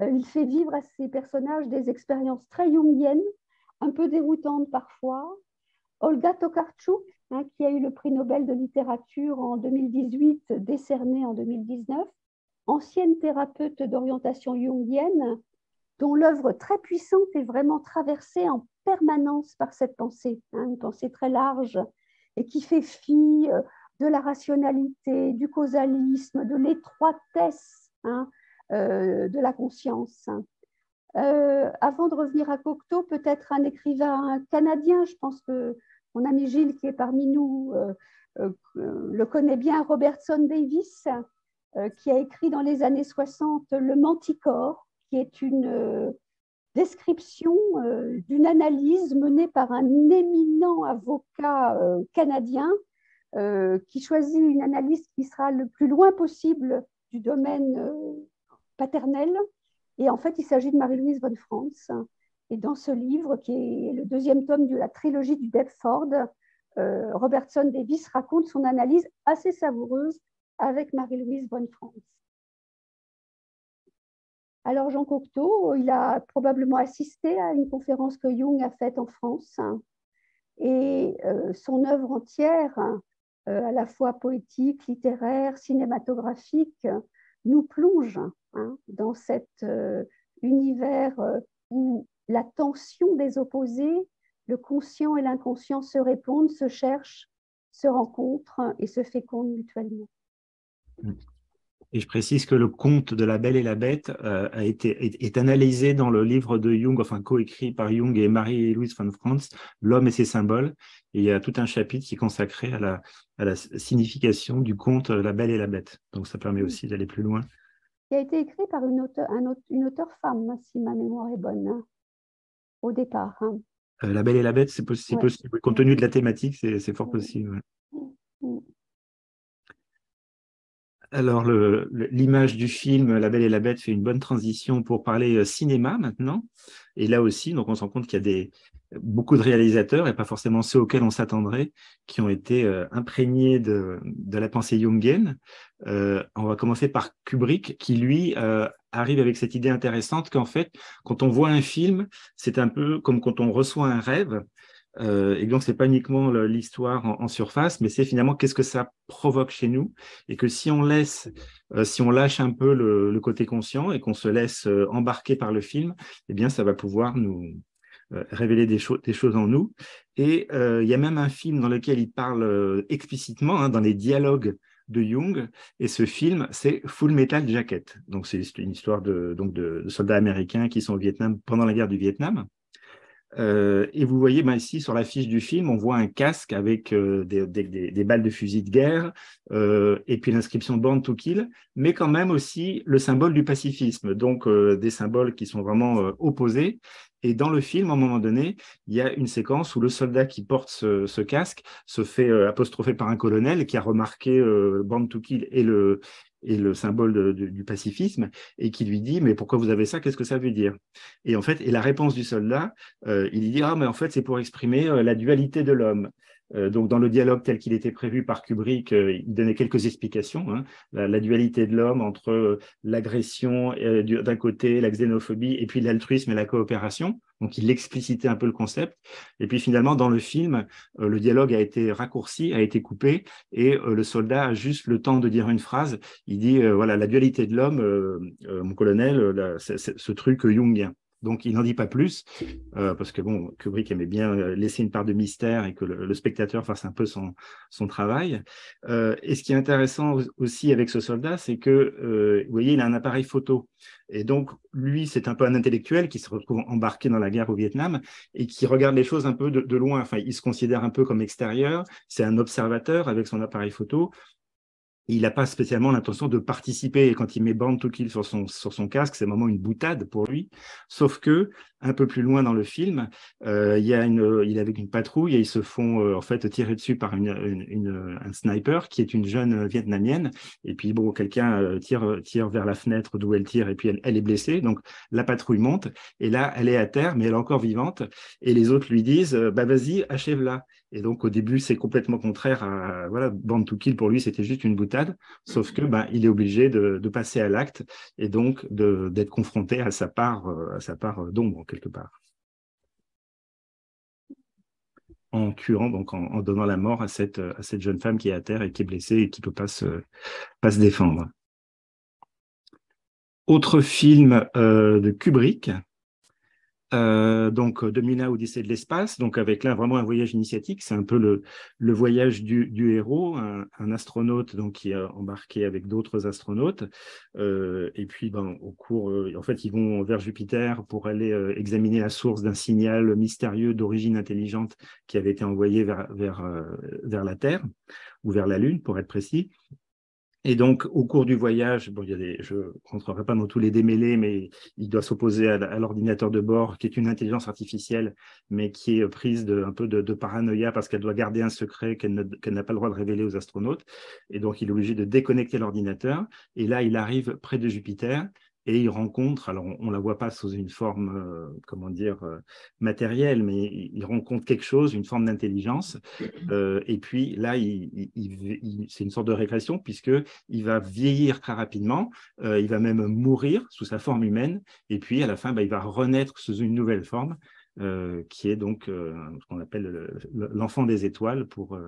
Il fait vivre à ses personnages des expériences très jungiennes, un peu déroutantes parfois. Olga Tokarczuk, qui a eu le prix Nobel de littérature en 2018, décerné en 2019, ancienne thérapeute d'orientation jungienne, dont l'œuvre très puissante est vraiment traversée en permanence par cette pensée, une pensée très large, et qui fait fi de la rationalité, du causalisme, de l'étroitesse de la conscience. Avant de revenir à Cocteau, peut-être un écrivain canadien, je pense que mon ami Gilles, qui est parmi nous, le connaît bien, Robertson Davies, qui a écrit dans les années 60 Le Manticore, qui est une description d'une analyse menée par un éminent avocat canadien qui choisit une analyse qui sera le plus loin possible du domaine paternel. Et en fait, il s'agit de Marie-Louise von Franz. Et dans ce livre, qui est le deuxième tome de la trilogie du Deptford, Robertson Davies raconte son analyse assez savoureuse avec Marie-Louise von Franz. Alors, Jean Cocteau, il a probablement assisté à une conférence que Jung a faite en France. Et son œuvre entière, à la fois poétique, littéraire, cinématographique, nous plonge dans cet univers où la tension des opposés, le conscient et l'inconscient se répondent, se cherchent, se rencontrent et se fécondent mutuellement. Et je précise que le conte de La Belle et la Bête est analysé dans le livre de Jung, enfin coécrit par Jung et Marie-Louise von Franz, L'homme et ses symboles. Et il y a tout un chapitre qui est consacré à la signification du conte La Belle et la Bête. Donc ça permet aussi d'aller plus loin. Qui a été écrit par une auteure femme, si ma mémoire est bonne, au départ. La Belle et la Bête, c'est possible. Compte tenu de la thématique, c'est fort possible. Alors, l'image du film La Belle et la Bête fait une bonne transition pour parler cinéma maintenant. Et là aussi, donc on se rend compte qu'il y a beaucoup de réalisateurs, et pas forcément ceux auxquels on s'attendrait, qui ont été imprégnés de la pensée jungienne. On va commencer par Kubrick, qui lui arrive avec cette idée intéressante qu'en fait, quand on voit un film, c'est un peu comme quand on reçoit un rêve. Et donc, c'est pas uniquement l'histoire en surface, mais c'est finalement qu'est-ce que ça provoque chez nous, et que si on lâche un peu le côté conscient et qu'on se laisse embarquer par le film, eh bien, ça va pouvoir nous révéler des choses en nous. Et il y a même un film dans lequel il parle explicitement, dans les dialogues de Jung, et ce film, c'est Full Metal Jacket. Donc, c'est une histoire de soldats américains qui sont au Vietnam pendant la guerre du Vietnam. Et vous voyez ici sur la fiche du film, on voit un casque avec des balles de fusil de guerre et puis l'inscription Born to Kill, mais quand même aussi le symbole du pacifisme, donc des symboles qui sont vraiment opposés. Et dans le film, à un moment donné, il y a une séquence où le soldat qui porte ce casque se fait apostropher par un colonel qui a remarqué Born to Kill et le symbole du pacifisme, et qui lui dit, mais pourquoi vous avez ça? Qu'est-ce que ça veut dire? Et en fait, et la réponse du soldat, il lui dit, ah, mais en fait, c'est pour exprimer la dualité de l'homme. Donc, dans le dialogue tel qu'il était prévu par Kubrick, il donnait quelques explications, hein, la dualité de l'homme entre l'agression d'un côté, la xénophobie, et puis l'altruisme et la coopération. Donc, il explicitait un peu le concept. Et puis, finalement, dans le film, le dialogue a été raccourci, a été coupé, et le soldat a juste le temps de dire une phrase. Il dit, voilà, la dualité de l'homme, mon colonel, ce truc jungien. Donc, il n'en dit pas plus, parce que bon, Kubrick aimait bien laisser une part de mystère et que le spectateur fasse un peu son travail. Et ce qui est intéressant aussi avec ce soldat, c'est que, vous voyez, il a un appareil photo. Et donc, lui, c'est un peu un intellectuel qui se retrouve embarqué dans la guerre au Vietnam et qui regarde les choses un peu de loin. Enfin, il se considère un peu comme extérieur. C'est un observateur avec son appareil photo. Il n'a pas spécialement l'intention de participer. Et quand il met Born to Kill sur son casque, c'est vraiment une boutade pour lui. Sauf que, un peu plus loin dans le film, il est avec une patrouille et ils se font en fait tirer dessus par un sniper qui est une jeune vietnamienne. Et puis, bon, quelqu'un tire vers la fenêtre d'où elle tire et puis elle est blessée. Donc, la patrouille monte et là, elle est à terre, mais elle est encore vivante. Et les autres lui disent, bah vas-y, achève-la. Et donc, au début, c'est complètement contraire à, voilà, Born to Kill, pour lui, c'était juste une boutade, sauf que, ben, il est obligé de passer à l'acte et donc d'être confronté à sa part d'ombre, quelque part, en tuant, donc en donnant la mort à cette jeune femme qui est à terre et qui est blessée et qui ne peut pas se défendre. Autre film de Kubrick, donc 2001 Odyssée de l'espace, donc avec là vraiment un voyage initiatique, c'est un peu le voyage du héros, un astronaute donc qui est embarqué avec d'autres astronautes, et puis ben, au cours, en fait ils vont vers Jupiter pour aller examiner la source d'un signal mystérieux d'origine intelligente qui avait été envoyé vers la Terre ou vers la Lune pour être précis. Et donc, au cours du voyage, bon, je ne rentrerai pas dans tous les démêlés, mais il doit s'opposer à l'ordinateur de bord, qui est une intelligence artificielle, mais qui est prise un peu de paranoïa parce qu'elle doit garder un secret qu'elle n'a pas le droit de révéler aux astronautes. Et donc, il est obligé de déconnecter l'ordinateur. Et là, il arrive près de Jupiter. Et il rencontre, alors on ne la voit pas sous une forme, comment dire, matérielle, mais il rencontre quelque chose, une forme d'intelligence. Et puis là, c'est une sorte de régression puisqu'il va vieillir très rapidement, il va même mourir sous sa forme humaine, et puis à la fin, il va renaître sous une nouvelle forme, qui est donc ce qu'on appelle l'enfant des étoiles pour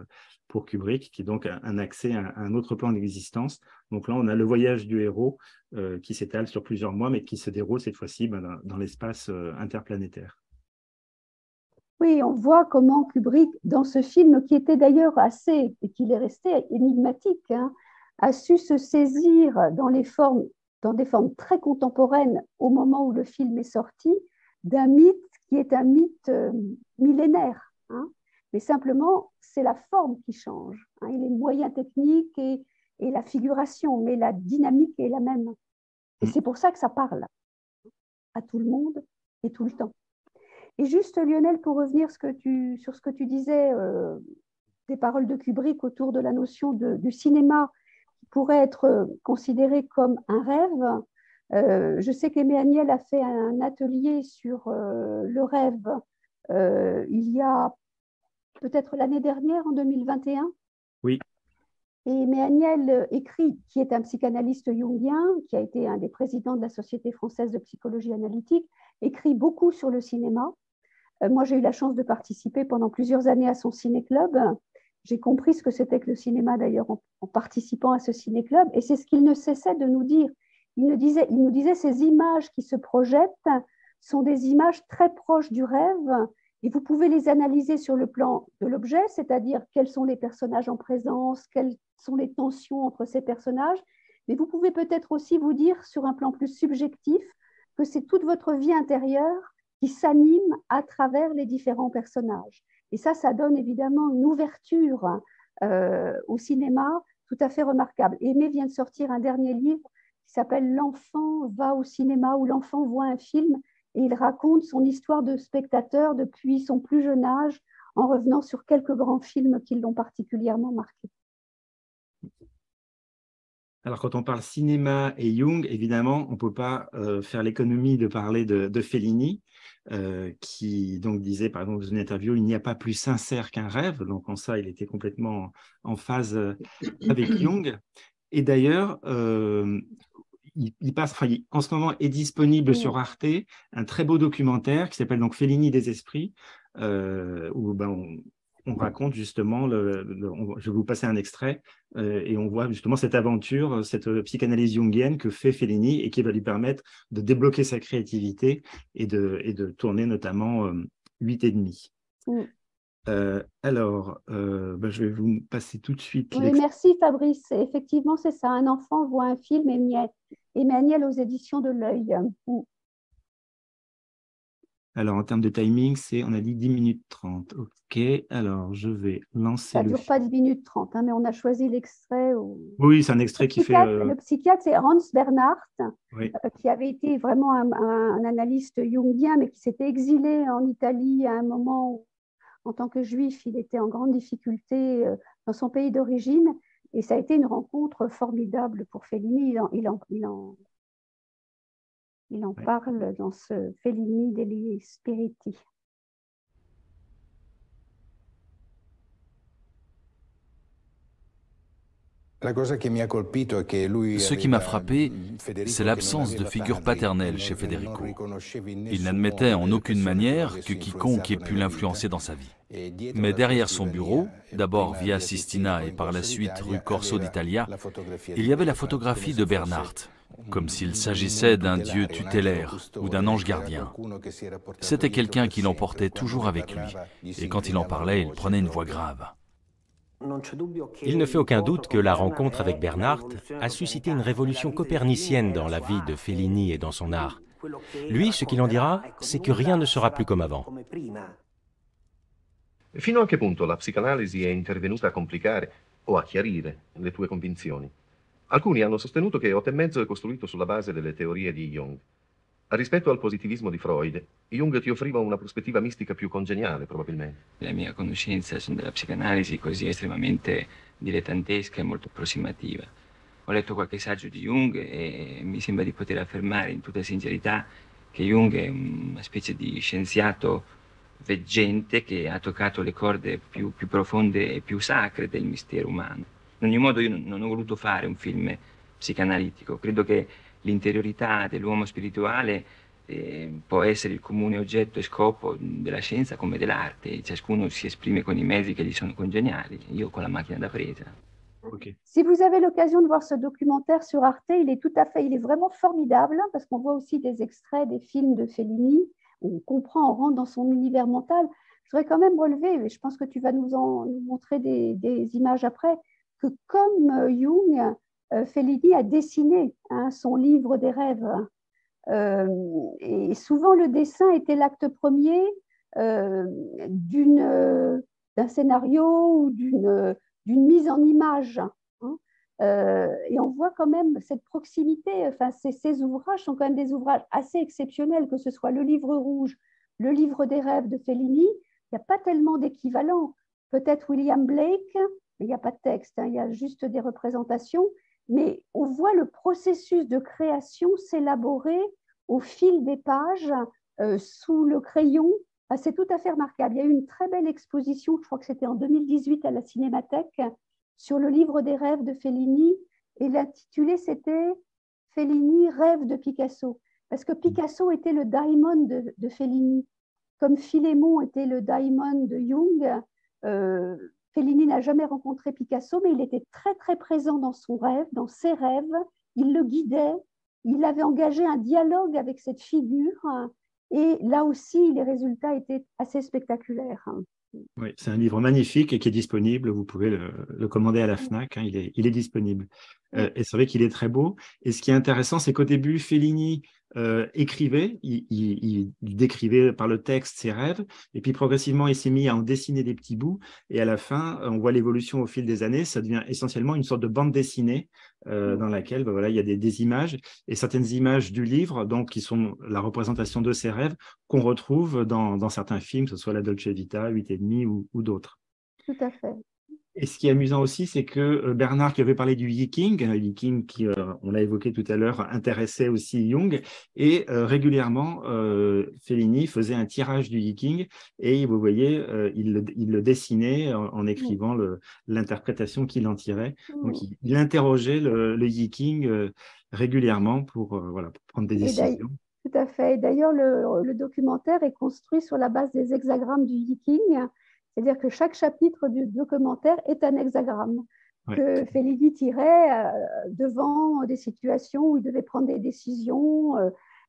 Kubrick, qui est donc un accès à un autre plan d'existence. Donc là, on a le voyage du héros qui s'étale sur plusieurs mois, mais qui se déroule cette fois-ci dans l'espace interplanétaire. Oui, on voit comment Kubrick, dans ce film, qui était d'ailleurs assez, et qu'il est resté énigmatique, hein, a su se saisir dans des formes très contemporaines au moment où le film est sorti, d'un mythe qui est un mythe millénaire. Hein. Mais simplement, c'est la forme qui change, hein, et les moyens techniques et la figuration, mais la dynamique est la même. Et c'est pour ça que ça parle à tout le monde et tout le temps. Et juste, Lionel, pour revenir sur ce que tu disais, des paroles de Kubrick autour de la notion du cinéma qui pourrait être considéré comme un rêve, je sais qu'Aimé Agnel a fait un atelier sur le rêve il y a peut-être l'année dernière, en 2021. Oui. Et Aimé Agnel écrit, qui est un psychanalyste jungien, qui a été un des présidents de la Société française de psychologie analytique, écrit beaucoup sur le cinéma. Moi, j'ai eu la chance de participer pendant plusieurs années à son ciné-club. J'ai compris ce que c'était que le cinéma, d'ailleurs, en participant à ce ciné-club. Et c'est ce qu'il ne cessait de nous dire. Il nous disait ces images qui se projettent sont des images très proches du rêve. Et vous pouvez les analyser sur le plan de l'objet, c'est-à-dire quels sont les personnages en présence, quelles sont les tensions entre ces personnages. Mais vous pouvez peut-être aussi vous dire, sur un plan plus subjectif, que c'est toute votre vie intérieure qui s'anime à travers les différents personnages. Et ça donne évidemment une ouverture au cinéma tout à fait remarquable. Aimé vient de sortir un dernier livre qui s'appelle « L'enfant va au cinéma » ou « L'enfant voit un film » et il raconte son histoire de spectateur depuis son plus jeune âge en revenant sur quelques grands films qui l'ont particulièrement marqué. Alors, quand on parle cinéma et Jung, évidemment, on ne peut pas faire l'économie de parler de Fellini, qui donc disait, par exemple, dans une interview, il n'y a pas plus sincère qu'un rêve. Donc, en ça, il était complètement en phase avec Jung. Et d'ailleurs, il passe, enfin, en ce moment est disponible sur Arte un très beau documentaire qui s'appelle donc Fellini des esprits, où on raconte justement, je vais vous passer un extrait, et on voit justement cette aventure, cette psychanalyse jungienne que fait Fellini et qui va lui permettre de débloquer sa créativité et de tourner notamment 8 et demi. Alors, je vais vous passer tout de suite. Oui, merci Fabrice. Effectivement, c'est ça. Un enfant voit un film Emmanuel aux éditions de l'Œil. Alors, en termes de timing, on a dit 10 minutes 30. OK, alors je vais lancer ça ne dure pas 10 minutes 30, hein, mais on a choisi l'extrait. Oui, c'est un extrait qui fait… Le psychiatre, c'est Hans Bernhardt, oui. Qui avait été vraiment un analyste jungien, mais qui s'était exilé en Italie à un moment où, en tant que juif, il était en grande difficulté dans son pays d'origine. Et ça a été une rencontre formidable pour Fellini. Il en parle dans ce Fellini degli Spiriti. Ce qui m'a frappé, c'est l'absence de figure paternelle chez Federico. Il n'admettait en aucune manière que quiconque ait pu l'influencer dans sa vie. Mais derrière son bureau, d'abord via Sistina et par la suite rue Corso d'Italia, il y avait la photographie de Bernhardt, comme s'il s'agissait d'un dieu tutélaire ou d'un ange gardien. C'était quelqu'un qui l'emportait toujours avec lui, et quand il en parlait, il prenait une voix grave. Il ne fait aucun doute que la rencontre avec Bernhardt a suscité une révolution copernicienne dans la vie de Fellini et dans son art. Lui, ce qu'il en dira, c'est que rien ne sera plus comme avant. Fino a che punto la psicanalisi è intervenuta a complicare o a chiarire le tue convinzioni? Alcuni hanno sostenuto che 8,5 è costruito sulla base delle teorie di Jung. Rispetto al positivismo di Freud, Jung ti offriva una prospettiva mistica più congeniale, probabilmente. La mia conoscenza della psicanalisi così estremamente dilettantesca e molto approssimativa. Ho letto qualche saggio di Jung e mi sembra di poter affermare in tutta sincerità che Jung è una specie di scienziato veggente che ha toccato le corde più profonde e più sacre del mistero umano. In ogni modo io non ho voluto fare un film psicanalitico, credo che l'interiorità dell'uomo spirituale può essere il comune oggetto e scopo della scienza come dell'arte. Ciascuno si esprime con i mezzi che gli sono congeniali, io con la macchina da presa. Okay. Si vous avez l'occasion de voir ce documentaire sur Arte, il est vraiment formidable, hein, parce qu'on voit aussi des extraits des films de Fellini, où on comprend, on rentre dans son univers mental. Je voudrais quand même relever, et je pense que tu vas nous montrer des images après, que comme Jung, Fellini a dessiné son livre des rêves. Et souvent, le dessin était l'acte premier d'un scénario ou d'une mise en image. Hein. Et on voit quand même cette proximité. Enfin, ces ouvrages sont quand même des ouvrages assez exceptionnels, que ce soit le livre rouge, le livre des rêves de Fellini. Il n'y a pas tellement d'équivalent. Peut-être William Blake, mais il n'y a pas de texte, hein, il y a juste des représentations. Mais on voit le processus de création s'élaborer au fil des pages, sous le crayon. Enfin, c'est tout à fait remarquable. Il y a eu une très belle exposition, je crois que c'était en 2018 à la Cinémathèque, sur le livre des rêves de Fellini, et l'intitulé c'était « Fellini, rêve de Picasso ». Parce que Picasso était le daimon de Fellini. Comme Philémon était le daimon de Jung, Fellini n'a jamais rencontré Picasso, mais il était très, très présent dans son rêve, dans ses rêves. Il le guidait. Il avait engagé un dialogue avec cette figure. Et là aussi, les résultats étaient assez spectaculaires. Oui, c'est un livre magnifique et qui est disponible. Vous pouvez le commander à la FNAC. Hein, il est disponible. Et c'est vrai qu'il est très beau. Et ce qui est intéressant, c'est qu'au début, Fellini écrivait, il décrivait par le texte ses rêves, et puis progressivement, il s'est mis à en dessiner des petits bouts, et à la fin, on voit l'évolution au fil des années, ça devient essentiellement une sorte de bande dessinée dans laquelle voilà, il y a des images, et certaines images du livre, donc, qui sont la représentation de ses rêves, qu'on retrouve dans certains films, que ce soit La Dolce Vita, 8,5 ou d'autres. Tout à fait. Et ce qui est amusant aussi, c'est que Bernard, qui avait parlé du Yiking qui, on l'a évoqué tout à l'heure, intéressait aussi Jung, et régulièrement, Fellini faisait un tirage du Yiking, et vous voyez, il le dessinait en écrivant l'interprétation qu'il en tirait. Donc, il interrogeait le Yiking régulièrement pour, voilà, pour prendre des décisions. Tout à fait. D'ailleurs, le documentaire est construit sur la base des hexagrammes du Yiking. C'est-à-dire que chaque chapitre du documentaire est un hexagramme que Fellini tirait devant des situations où il devait prendre des décisions.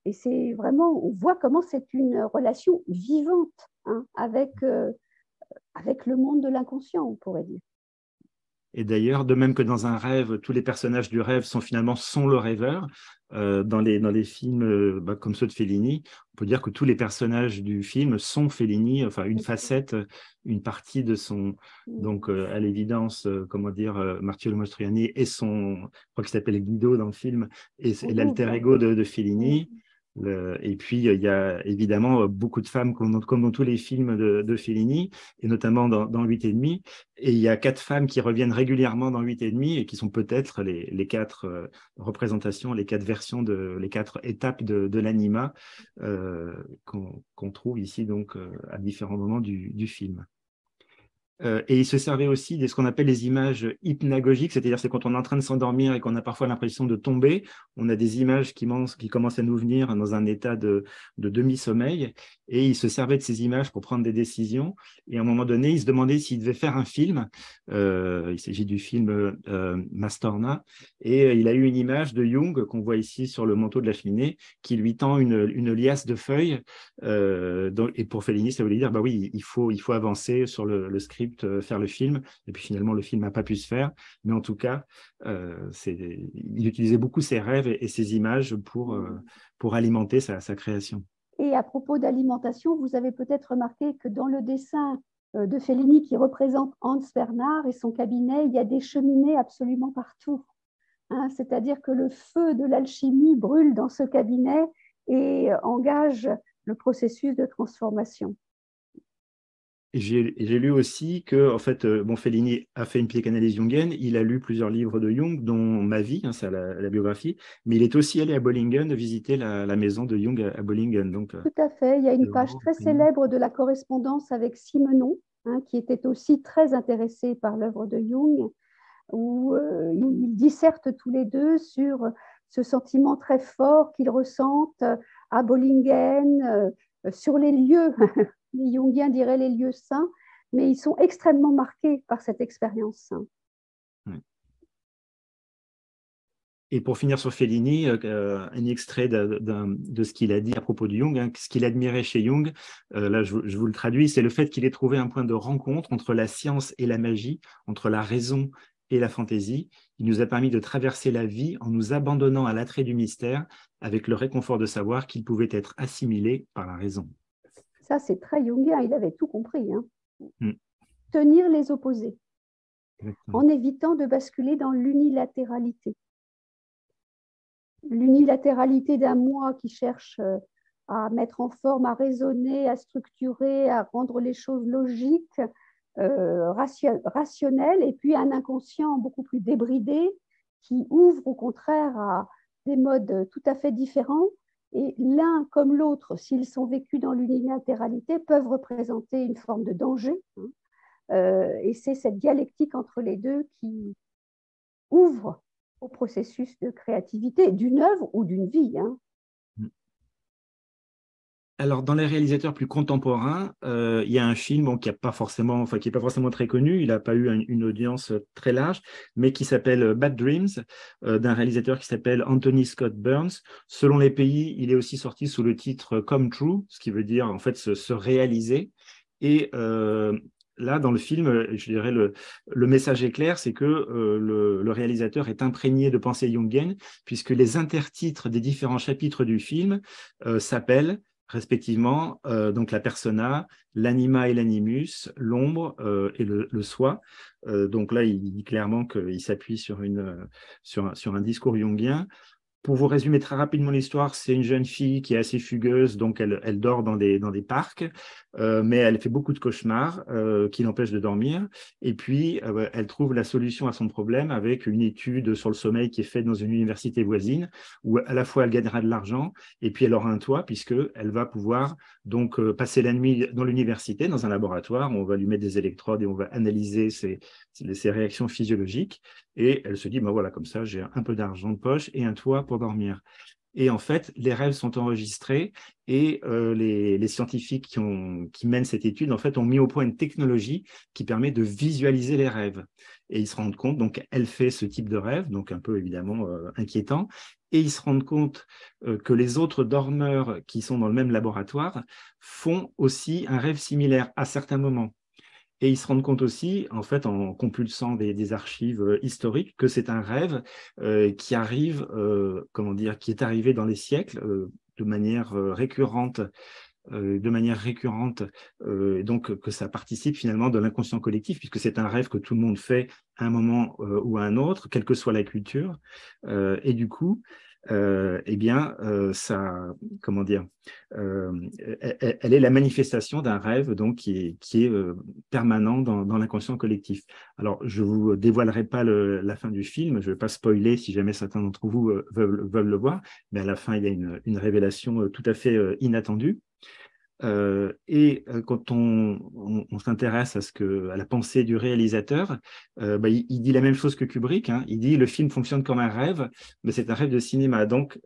Et c'est vraiment, on voit comment c'est une relation vivante avec le monde de l'inconscient, on pourrait dire. Et d'ailleurs, de même que dans un rêve, tous les personnages du rêve sont le rêveur, dans les films comme ceux de Fellini, on peut dire que tous les personnages du film sont Fellini, enfin une facette, une partie de son... Donc, à l'évidence, comment dire, Marcello Mastroianni et son... Je crois qu'il s'appelle Guido dans le film, et l'alter ego de Fellini. Et puis, il y a évidemment beaucoup de femmes, comme dans tous les films de Fellini, et notamment dans 8,5. Et il y a 4 femmes qui reviennent régulièrement dans 8,5 et qui sont peut-être les 4 représentations, les 4 versions, les 4 étapes de l'anima qu'on trouve ici donc à différents moments du film. Et il se servait aussi de ce qu'on appelle les images hypnagogiques, c'est-à-dire c'est quand on est en train de s'endormir et qu'on a parfois l'impression de tomber, on a des images qui commencent à nous venir dans un état de demi-sommeil, et il se servait de ces images pour prendre des décisions, et à un moment donné, il se demandait s'il devait faire un film, il s'agit du film Mastorna, et il a eu une image de Jung qu'on voit ici sur le manteau de la cheminée, qui lui tend une liasse de feuilles, et pour Fellini, ça voulait dire, bah oui, il faut avancer sur le script, faire le film, et puis finalement le film n'a pas pu se faire, mais en tout cas il utilisait beaucoup ses rêves et ses images pour alimenter sa création. Et à propos d'alimentation, vous avez peut-être remarqué que dans le dessin de Fellini qui représente Hans Bernhard et son cabinet, il y a des cheminées absolument partout, c'est-à-dire que le feu de l'alchimie brûle dans ce cabinet et engage le processus de transformation. J'ai lu aussi que, en fait, Fellini a fait une psychanalyse jungienne, il a lu plusieurs livres de Jung, dont Ma vie, c'est la biographie, mais il est aussi allé à Bollingen visiter la maison de Jung à Bollingen. Donc, tout à fait, il y a une page très célèbre de la correspondance avec Simenon, qui était aussi très intéressé par l'œuvre de Jung, où ils dissertent tous les deux sur ce sentiment très fort qu'ils ressentent à Bollingen, sur les lieux. Les Jungiens diraient les lieux saints, mais ils sont extrêmement marqués par cette expérience. Et pour finir sur Fellini, un extrait de ce qu'il a dit à propos de Jung, ce qu'il admirait chez Jung, là je vous le traduis, c'est le fait qu'il ait trouvé un point de rencontre entre la science et la magie, entre la raison et la fantaisie. Il nous a permis de traverser la vie en nous abandonnant à l'attrait du mystère, avec le réconfort de savoir qu'il pouvait être assimilé par la raison. Ça, c'est très jungien, il avait tout compris. Tenir les opposés, en évitant de basculer dans l'unilatéralité. L'unilatéralité d'un moi qui cherche à mettre en forme, à raisonner, à structurer, à rendre les choses logiques, rationnelles, et puis un inconscient beaucoup plus débridé qui ouvre au contraire à des modes tout à fait différents. Et l'un comme l'autre, s'ils sont vécus dans l'unilatéralité, peuvent représenter une forme de danger. Et c'est cette dialectique entre les deux qui ouvre au processus de créativité d'une œuvre ou d'une vie. Alors, dans les réalisateurs plus contemporains, il y a un film qui n'est pas forcément très connu, il n'a pas eu une audience très large, mais qui s'appelle Bad Dreams, d'un réalisateur qui s'appelle Anthony Scott Burns. Selon les pays, il est aussi sorti sous le titre Come True, ce qui veut dire en fait se réaliser. Et là, dans le film, je dirais le message est clair, c'est que le réalisateur est imprégné de pensée jungienne, puisque les intertitres des différents chapitres du film s'appellent respectivement donc la persona, l'anima et l'animus, l'ombre et le soi. Donc là, il dit clairement qu'il s'appuie sur un discours jungien. Pour vous résumer très rapidement l'histoire, c'est une jeune fille qui est assez fugueuse, donc elle dort dans des parcs, mais elle fait beaucoup de cauchemars qui l'empêchent de dormir. Et puis, elle trouve la solution à son problème avec une étude sur le sommeil qui est faite dans une université voisine, où à la fois elle gagnera de l'argent, et puis elle aura un toit, puisqu'elle va pouvoir donc passer la nuit dans l'université, dans un laboratoire. On va lui mettre des électrodes et on va analyser ses réactions physiologiques. Et elle se dit, ben voilà, comme ça, j'ai un peu d'argent de poche et un toit pour dormir. Et en fait, les rêves sont enregistrés et les scientifiques qui mènent cette étude, en fait, ont mis au point une technologie qui permet de visualiser les rêves. Et ils se rendent compte, donc elle fait ce type de rêve, donc un peu évidemment inquiétant, et ils se rendent compte que les autres dormeurs qui sont dans le même laboratoire font aussi un rêve similaire à certains moments. Et ils se rendent compte aussi, en fait, en compulsant des archives historiques, que c'est un rêve qui arrive, qui est arrivé dans les siècles de manière récurrente, donc que ça participe finalement de l'inconscient collectif, puisque c'est un rêve que tout le monde fait à un moment ou à un autre, quelle que soit la culture. Et du coup, ça, comment dire, elle est la manifestation d'un rêve donc qui est permanent dans l'inconscient collectif. Alors, je vous dévoilerai pas la fin du film, je vais pas spoiler si jamais certains d'entre vous veulent le voir, mais à la fin, il y a une révélation tout à fait inattendue. Quand on s'intéresse à la pensée du réalisateur, il dit la même chose que Kubrick, hein. Il dit le film fonctionne comme un rêve, mais c'est un rêve de cinéma. Donc,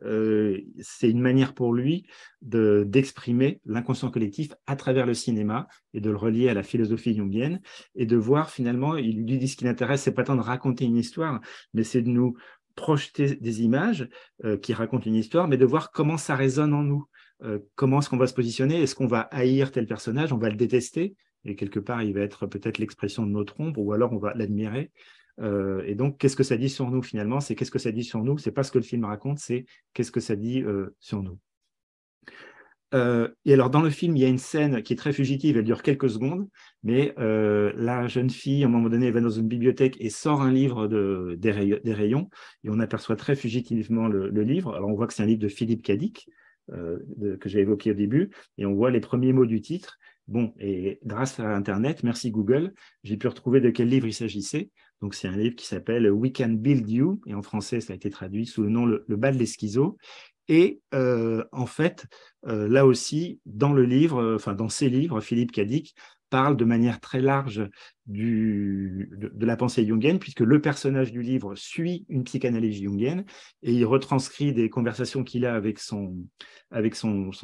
c'est une manière pour lui d'exprimer l'inconscient collectif à travers le cinéma et de le relier à la philosophie jungienne et de voir finalement, il lui dit ce qui l'intéresse, c'est pas tant de raconter une histoire, mais c'est de nous projeter des images qui racontent une histoire, mais de voir comment ça résonne en nous. Comment est-ce qu'on va se positionner? Est-ce qu'on va haïr tel personnage? On va le détester? Et quelque part, il va être peut-être l'expression de notre ombre, ou alors on va l'admirer. Et donc, qu'est-ce que ça dit sur nous finalement? C'est qu'est-ce que ça dit sur nous? C'est pas ce que le film raconte, c'est qu'est-ce que ça dit sur nous. Et alors, dans le film, il y a une scène qui est très fugitive, elle dure quelques secondes, mais la jeune fille, à un moment donné, elle va dans une bibliothèque et sort un livre des rayons, et on aperçoit très fugitivement le livre. Alors, on voit que c'est un livre de Philippe Cadic, que j'ai évoqué au début, et on voit les premiers mots du titre. Bon, et grâce à Internet, merci Google, j'ai pu retrouver de quel livre il s'agissait. Donc, c'est un livre qui s'appelle We Can Build You, et en français, ça a été traduit sous le nom Le bal des schizos. Et en fait, là aussi, dans le livre, dans ces livres, Philippe Cadic parle de manière très large de la pensée jungienne, puisque le personnage du livre suit une psychanalyse jungienne et il retranscrit des conversations qu'il a avec son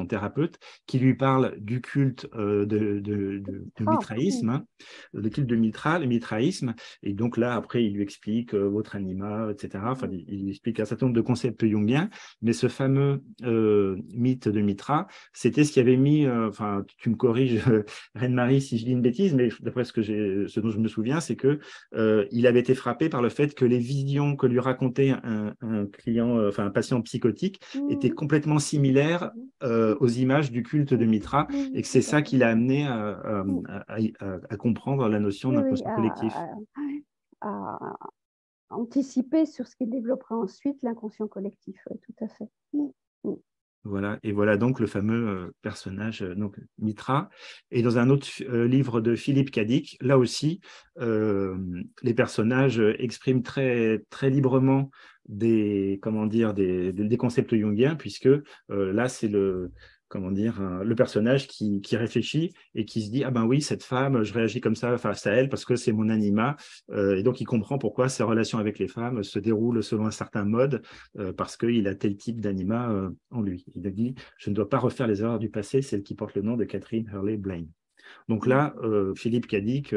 thérapeute, qui lui parle du culte du mitraïsme, hein, le culte de Mitra, le mitraïsme. Et donc là, après, il lui explique votre anima, etc. Enfin, il lui explique un certain nombre de concepts jungiens, mais ce fameux mythe de Mitra, c'était ce qui avait mis, tu me corriges, Reine-Marie, si je dis une bêtise, mais d'après ce dont je me souviens, c'est que il avait été frappé par le fait que les visions que lui racontait un client, un patient psychotique, étaient complètement similaires aux images du culte de Mitra, et que c'est ça qui l'a amené à comprendre la notion d'inconscient collectif. À anticiper sur ce qu'il développera ensuite, l'inconscient collectif, tout à fait. Voilà, et voilà donc le fameux personnage, donc Mitra. Et dans un autre livre de Philippe Cadic, là aussi, les personnages expriment très, très librement des concepts jungiens, puisque là, c'est le personnage qui réfléchit et qui se dit, ah ben oui, cette femme, je réagis comme ça face à elle parce que c'est mon anima. Et donc, il comprend pourquoi ses relations avec les femmes se déroulent selon un certain mode, parce qu'il a tel type d'anima en lui. Il a dit, je ne dois pas refaire les erreurs du passé, celle qui porte le nom de Catherine Hurley Blaine. Donc là, Philippe Cadic,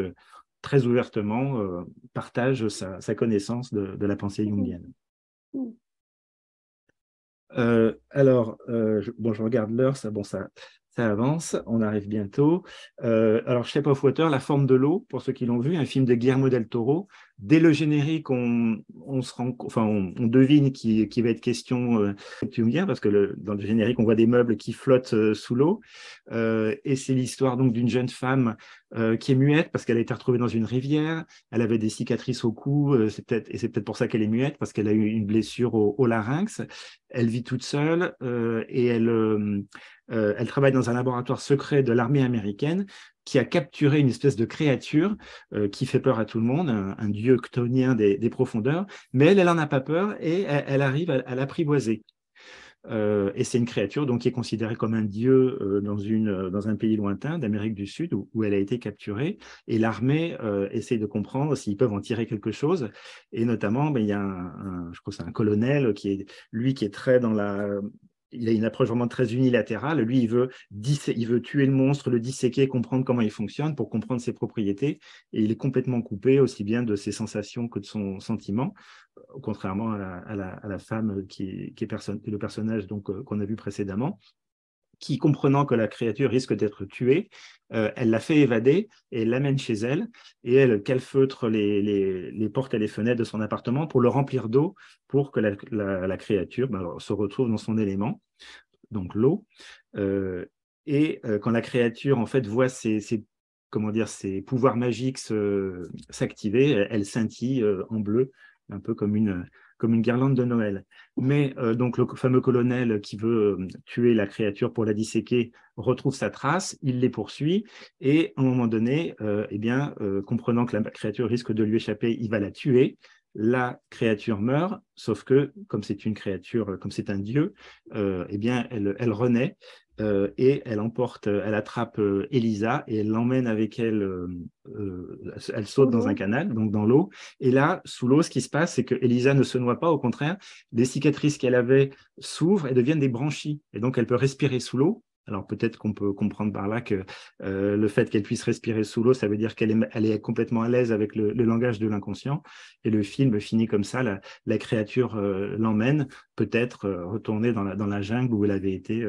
très ouvertement, partage sa connaissance de la pensée jungienne. Je regarde l'heure, ça Ça avance, on arrive bientôt. Alors, Shape of Water, La forme de l'eau, pour ceux qui l'ont vu, un film de Guillermo del Toro. Dès le générique, on devine qu'il va être question neptunien, parce que dans le générique, on voit des meubles qui flottent sous l'eau. Et c'est l'histoire donc d'une jeune femme qui est muette parce qu'elle a été retrouvée dans une rivière. Elle avait des cicatrices au cou, c'est peut-être pour ça qu'elle est muette, parce qu'elle a eu une blessure au larynx. Elle vit toute seule et elle travaille dans un laboratoire secret de l'armée américaine qui a capturé une espèce de créature qui fait peur à tout le monde, un dieu chthonien des profondeurs, mais elle n'en a pas peur et elle arrive à l'apprivoiser. Et c'est une créature donc, qui est considérée comme un dieu dans un pays lointain d'Amérique du Sud où elle a été capturée. Et l'armée essaie de comprendre s'ils peuvent en tirer quelque chose. Et notamment, il y a je crois que c'est un colonel qui est très dans la... Il a une approche vraiment très unilatérale. Lui, il veut tuer le monstre, le disséquer, comprendre comment il fonctionne pour comprendre ses propriétés. Et il est complètement coupé aussi bien de ses sensations que de son sentiment, contrairement à la femme qui est le personnage qu'on a vu précédemment, qui, comprenant que la créature risque d'être tuée, elle la fait évader et elle l'amène chez elle et elle calfeutre les portes et les fenêtres de son appartement pour le remplir d'eau pour que la créature se retrouve dans son élément, donc l'eau. Quand la créature en fait voit ses pouvoirs magiques s'activer, elle scintille en bleu, un peu comme une guirlande de Noël. Mais donc le fameux colonel qui veut tuer la créature pour la disséquer retrouve sa trace, il les poursuit et à un moment donné, comprenant que la créature risque de lui échapper, il va la tuer. La créature meurt, sauf que comme c'est une créature, comme c'est un dieu, elle renaît. Et elle attrape Elisa et elle l'emmène avec elle, elle saute dans un canal, donc dans l'eau. Et là, sous l'eau, ce qui se passe, c'est que Elisa ne se noie pas, au contraire, les cicatrices qu'elle avait s'ouvrent et deviennent des branchies. Et donc, elle peut respirer sous l'eau. Alors peut-être qu'on peut comprendre par là que le fait qu'elle puisse respirer sous l'eau, ça veut dire qu'elle est complètement à l'aise avec le langage de l'inconscient. Et le film finit comme ça, la créature l'emmène, peut-être retourner dans la jungle où elle avait été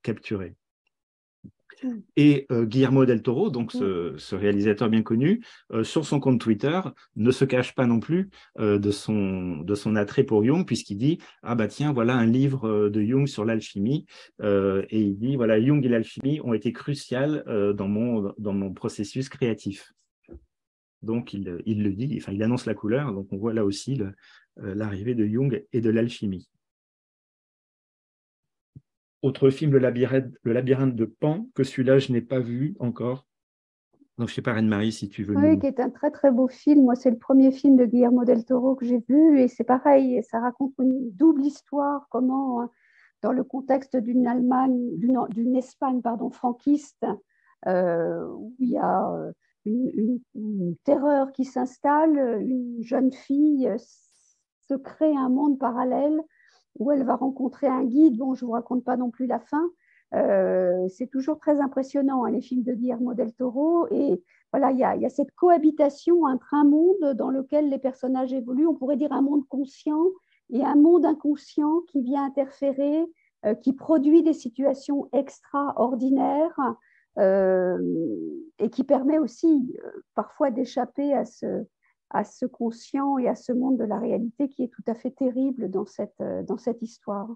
capturée. Et Guillermo del Toro, donc ce réalisateur bien connu, sur son compte Twitter, ne se cache pas non plus de son attrait pour Jung, puisqu'il dit « Ah bah tiens, voilà un livre de Jung sur l'alchimie ». Et il dit « Voilà, Jung et l'alchimie ont été cruciales dans mon processus créatif ». Donc il le dit, enfin il annonce la couleur, donc on voit là aussi l'arrivée de Jung et de l'alchimie. Autre film, le labyrinthe de Pan, que celui-là, je n'ai pas vu encore. Donc, je ne sais pas, Reine-Marie, si tu veux. Oui, qui est un très, très beau film. Moi, c'est le premier film de Guillermo del Toro que j'ai vu. Et c'est pareil, ça raconte une double histoire. Comment, dans le contexte d'une Espagne, franquiste, où il y a une terreur qui s'installe, une jeune fille se crée un monde parallèle où elle va rencontrer un guide. Bon, je ne vous raconte pas non plus la fin. C'est toujours très impressionnant, les films de Guillermo del Toro. Et voilà, il y a cette cohabitation entre un monde dans lequel les personnages évoluent, on pourrait dire un monde conscient, et un monde inconscient qui vient interférer, qui produit des situations extraordinaires et qui permet aussi parfois d'échapper à ce conscient et à ce monde de la réalité qui est tout à fait terrible dans cette histoire.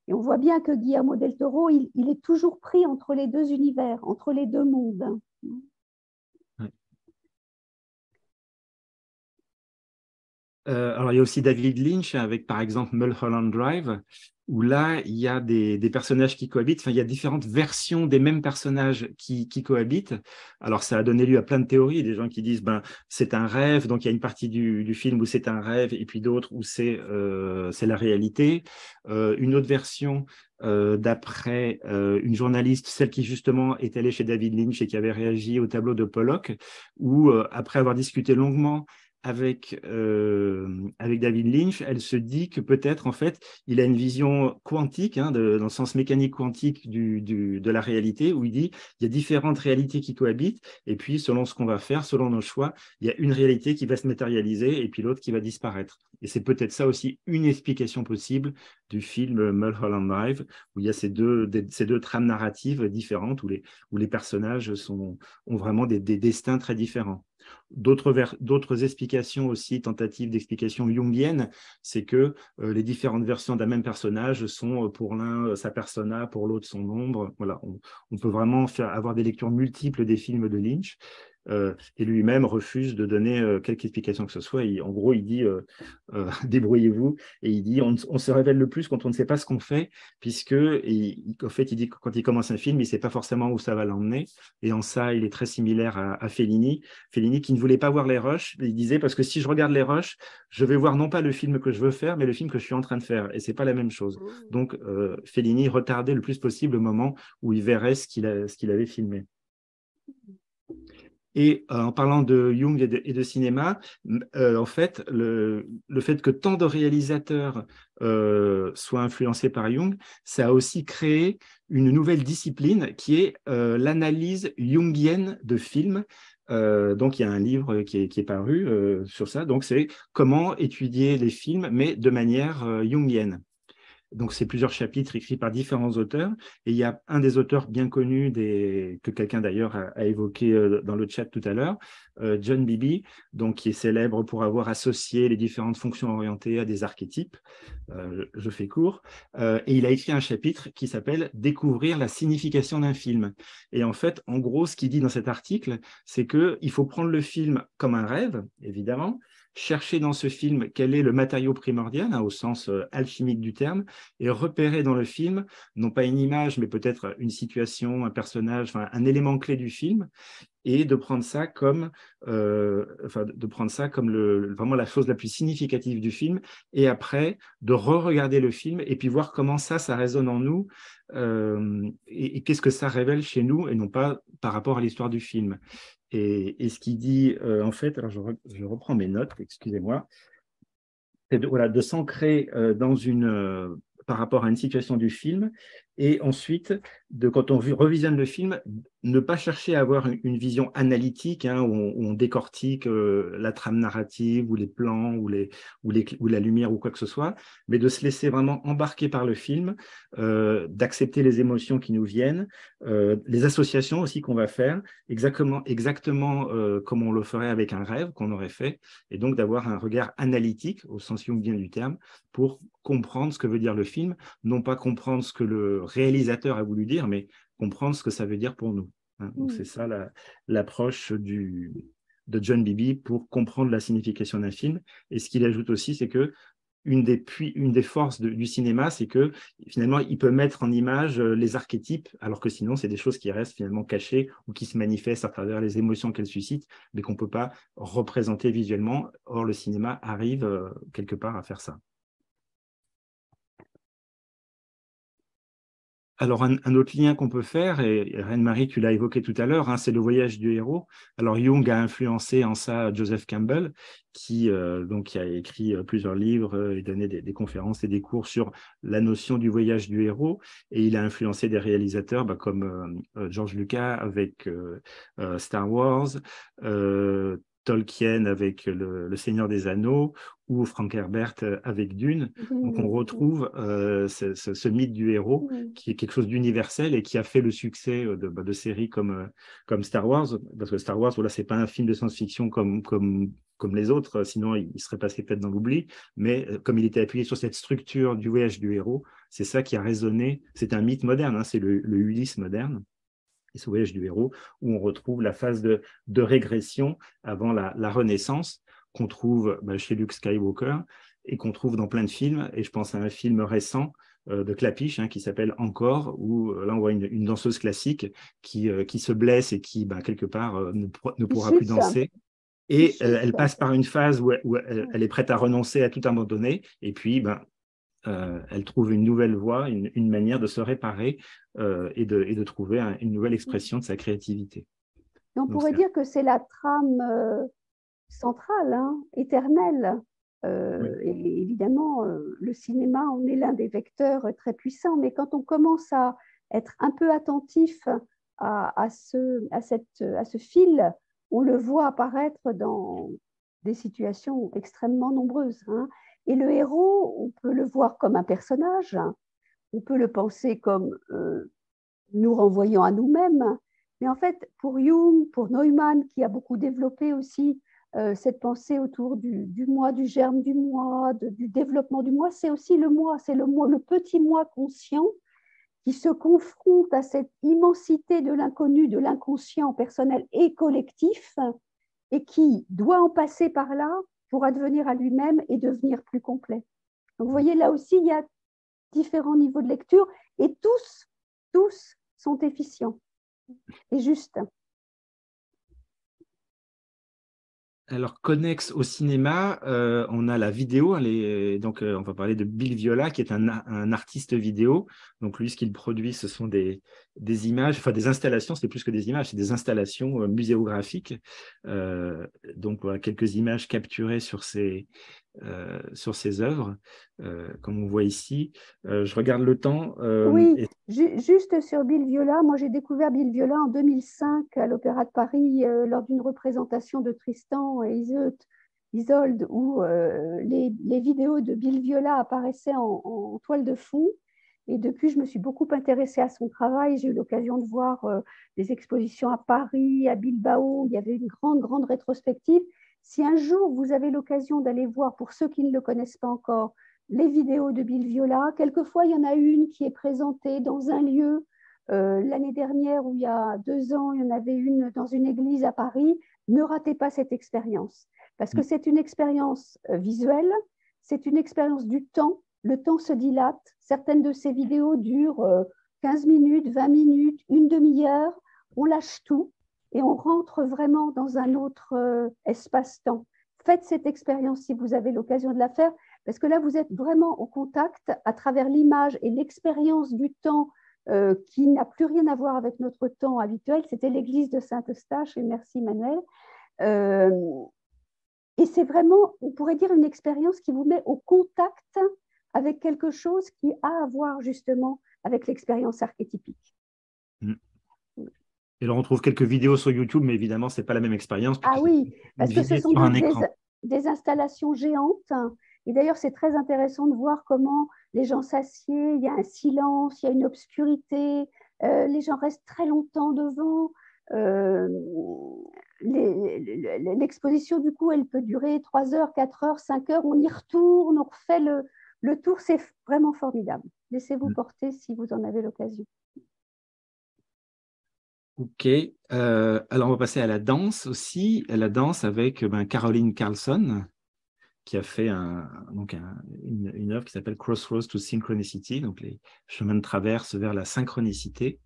Et on voit bien que Guillermo del Toro, il est toujours pris entre les deux univers, entre les deux mondes. Alors, il y a aussi David Lynch avec, par exemple, Mulholland Drive, où là, il y a des personnages qui cohabitent. Enfin, il y a différentes versions des mêmes personnages qui cohabitent. Alors, ça a donné lieu à plein de théories. Des gens qui disent, c'est un rêve, donc il y a une partie du film où c'est un rêve, et puis d'autres où c'est la réalité. Une autre version d'après une journaliste, celle qui justement est allée chez David Lynch et qui avait réagi au tableau de Pollock, où après avoir discuté longuement avec David Lynch, elle se dit que peut-être, en fait, il a une vision quantique, hein, dans le sens mécanique quantique de la réalité, où il dit il y a différentes réalités qui cohabitent, et puis selon ce qu'on va faire, selon nos choix, il y a une réalité qui va se matérialiser, et puis l'autre qui va disparaître. Et c'est peut-être ça aussi une explication possible du film Mulholland Drive, où il y a ces deux trames narratives différentes, où les personnages ont vraiment des destins très différents. D'autres explications aussi, tentatives d'explication jungienne, c'est que les différentes versions d'un même personnage sont pour l'un sa persona, pour l'autre son ombre. Voilà, on peut vraiment avoir des lectures multiples des films de Lynch. Et lui-même refuse de donner quelque explication que ce soit. En gros, il dit débrouillez-vous, et il dit on se révèle le plus quand on ne sait pas ce qu'on fait, puisque en fait, il dit que quand il commence un film, il ne sait pas forcément où ça va l'emmener, et en ça, il est très similaire à Fellini qui ne voulait pas voir les rushs. Il disait parce que si je regarde les rushs, je vais voir non pas le film que je veux faire, mais le film que je suis en train de faire, et c'est pas la même chose. Donc Fellini retardait le plus possible le moment où il verrait ce qu'il avait filmé. Et en parlant de Jung et de cinéma, en fait, le fait que tant de réalisateurs soient influencés par Jung, ça a aussi créé une nouvelle discipline qui est l'analyse jungienne de films. Donc, il y a un livre qui est paru sur ça. Donc, c'est comment étudier les films, mais de manière jungienne. Donc, c'est plusieurs chapitres écrits par différents auteurs. Et il y a un des auteurs bien connus, que quelqu'un d'ailleurs a évoqué dans le chat tout à l'heure, John Beebe, donc, qui est célèbre pour avoir associé les différentes fonctions orientées à des archétypes. Je fais court. Et il a écrit un chapitre qui s'appelle « Découvrir la signification d'un film ». Et en fait, en gros, ce qu'il dit dans cet article, c'est qu'il faut prendre le film comme un rêve, évidemment, chercher dans ce film quel est le matériau primordial, hein, au sens alchimique du terme, et repérer dans le film, non pas une image, mais peut-être une situation, un personnage, enfin, un élément clé du film, et de prendre ça comme, vraiment la chose la plus significative du film, et après de re-regarder le film et puis voir comment ça résonne en nous, et qu'est-ce que ça révèle chez nous, et non pas par rapport à l'histoire du film. Et ce qu'il dit, en fait, alors je reprends mes notes, excusez-moi, c'est de s'ancrer par rapport à une situation du film, et ensuite, quand on revisionne le film, ne pas chercher à avoir une vision analytique, hein, où on décortique la trame narrative, ou les plans, ou la lumière, ou quoi que ce soit, mais de se laisser vraiment embarquer par le film, d'accepter les émotions qui nous viennent, les associations aussi qu'on va faire, exactement comme on le ferait avec un rêve qu'on aurait fait, et donc d'avoir un regard analytique, au sens jungien du terme, pour comprendre ce que veut dire le film, non pas comprendre ce que le réalisateur a voulu dire, mais comprendre ce que ça veut dire pour nous. Hein. Donc c'est ça l'approche de John Beebe pour comprendre la signification d'un film. Et ce qu'il ajoute aussi, c'est que une des forces du cinéma, c'est que finalement, il peut mettre en image les archétypes, alors que sinon, c'est des choses qui restent finalement cachées ou qui se manifestent à travers les émotions qu'elles suscitent, mais qu'on ne peut pas représenter visuellement. Or, le cinéma arrive quelque part à faire ça. Alors, un autre lien qu'on peut faire, et Reine-Marie, tu l'as évoqué tout à l'heure, hein, c'est le voyage du héros. Alors, Jung a influencé en ça Joseph Campbell, qui a écrit plusieurs livres et donné des conférences et des cours sur la notion du voyage du héros. Et il a influencé des réalisateurs comme George Lucas avec Star Wars, Tolkien avec le Seigneur des Anneaux, ou Frank Herbert avec Dune. Donc on retrouve ce mythe du héros qui est quelque chose d'universel et qui a fait le succès de séries comme Star Wars, parce que Star Wars, voilà, c'est pas un film de science-fiction comme les autres, sinon il serait passé peut-être dans l'oubli, mais comme il était appuyé sur cette structure du voyage du héros, c'est ça qui a résonné. C'est un mythe moderne, hein, c'est le Ulysse moderne. Et ce voyage du héros, où on retrouve la phase de régression avant la Renaissance, qu'on trouve chez Luke Skywalker et qu'on trouve dans plein de films. Et je pense à un film récent de Klapisch, hein, qui s'appelle Encore, où là on voit une danseuse classique qui se blesse et qui, quelque part, ne pourra plus danser. Et elle passe par une phase où elle est prête à renoncer, à tout abandonner, et puis elle trouve une nouvelle voie, une manière de se réparer et de trouver une nouvelle expression de sa créativité. On pourrait dire que c'est la trame central, hein, éternel. Oui. Et évidemment, le cinéma en est l'un des vecteurs très puissants, mais quand on commence à être un peu attentif à ce fil, on le voit apparaître dans des situations extrêmement nombreuses, hein. Et le héros, on peut le voir comme un personnage, on peut le penser comme nous renvoyant à nous-mêmes, mais en fait, pour Jung, pour Neumann, qui a beaucoup développé aussi cette pensée autour du moi, du germe du moi, du développement du moi, c'est aussi le moi, c'est le moi, le petit moi conscient qui se confronte à cette immensité de l'inconnu, de l'inconscient personnel et collectif, et qui doit en passer par là pour advenir à lui-même et devenir plus complet. Donc, vous voyez, là aussi, il y a différents niveaux de lecture, et tous sont efficients et justes. Alors, connexe au cinéma, on a la vidéo. Donc, on va parler de Bill Viola, qui est un artiste vidéo. Donc, lui, ce qu'il produit, ce sont des images, enfin des installations, c'est plus que des images, c'est des installations muséographiques. Donc, voilà, quelques images capturées sur ses œuvres, comme on voit ici. Je regarde le temps. Oui, juste sur Bill Viola, moi j'ai découvert Bill Viola en 2005 à l'Opéra de Paris lors d'une représentation de Tristan et Isolde où les vidéos de Bill Viola apparaissaient en toile de fond. Et depuis, je me suis beaucoup intéressée à son travail. J'ai eu l'occasion de voir des expositions à Paris, à Bilbao. Il y avait une grande rétrospective. Si un jour vous avez l'occasion d'aller voir, pour ceux qui ne le connaissent pas encore, les vidéos de Bill Viola, quelquefois il y en a une qui est présentée dans un lieu. L'année dernière, ou il y a 2 ans, il y en avait une dans une église à Paris. Ne ratez pas cette expérience, parce que c'est une expérience visuelle, c'est une expérience du temps. Le temps se dilate. Certaines de ces vidéos durent 15 minutes, 20 minutes, une demi-heure. On lâche tout et on rentre vraiment dans un autre espace-temps. Faites cette expérience si vous avez l'occasion de la faire, parce que là, vous êtes vraiment au contact à travers l'image et l'expérience du temps qui n'a plus rien à voir avec notre temps habituel. C'était l'église de Saint-Eustache, et merci Manuel. Et c'est vraiment, on pourrait dire, une expérience qui vous met au contact avec quelque chose qui a à voir justement avec l'expérience archétypique. Et là, on trouve quelques vidéos sur YouTube, mais évidemment, ce n'est pas la même expérience. Ah oui, parce que ce sont des installations géantes. Et d'ailleurs, c'est très intéressant de voir comment les gens s'assiedent, il y a un silence, il y a une obscurité, les gens restent très longtemps devant. L'exposition, du coup, elle peut durer 3 heures, 4 heures, 5 heures. On y retourne, on refait le tour. C'est vraiment formidable. Laissez-vous porter si vous en avez l'occasion. Ok. Alors, on va passer à la danse aussi. À la danse avec Caroline Carlson, qui a fait une œuvre qui s'appelle Crossroads to Synchronicity, donc les chemins de traverse vers la synchronicité.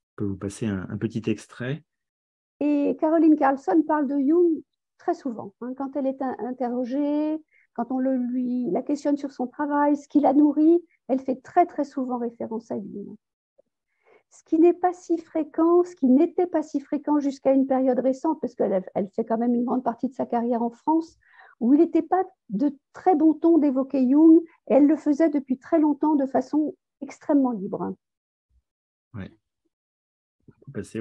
Je peux vous passer un petit extrait. Et Caroline Carlson parle de Jung très souvent. Hein, quand elle est interrogée, quand on la questionne sur son travail, ce qui la nourrit, elle fait très souvent référence à Jung. Ce qui n'est pas si fréquent, ce qui n'était pas si fréquent jusqu'à une période récente, parce qu'elle fait quand même une grande partie de sa carrière en France, où il n'était pas de très bon ton d'évoquer Jung, et elle le faisait depuis très longtemps de façon extrêmement libre. Oui. On peut passer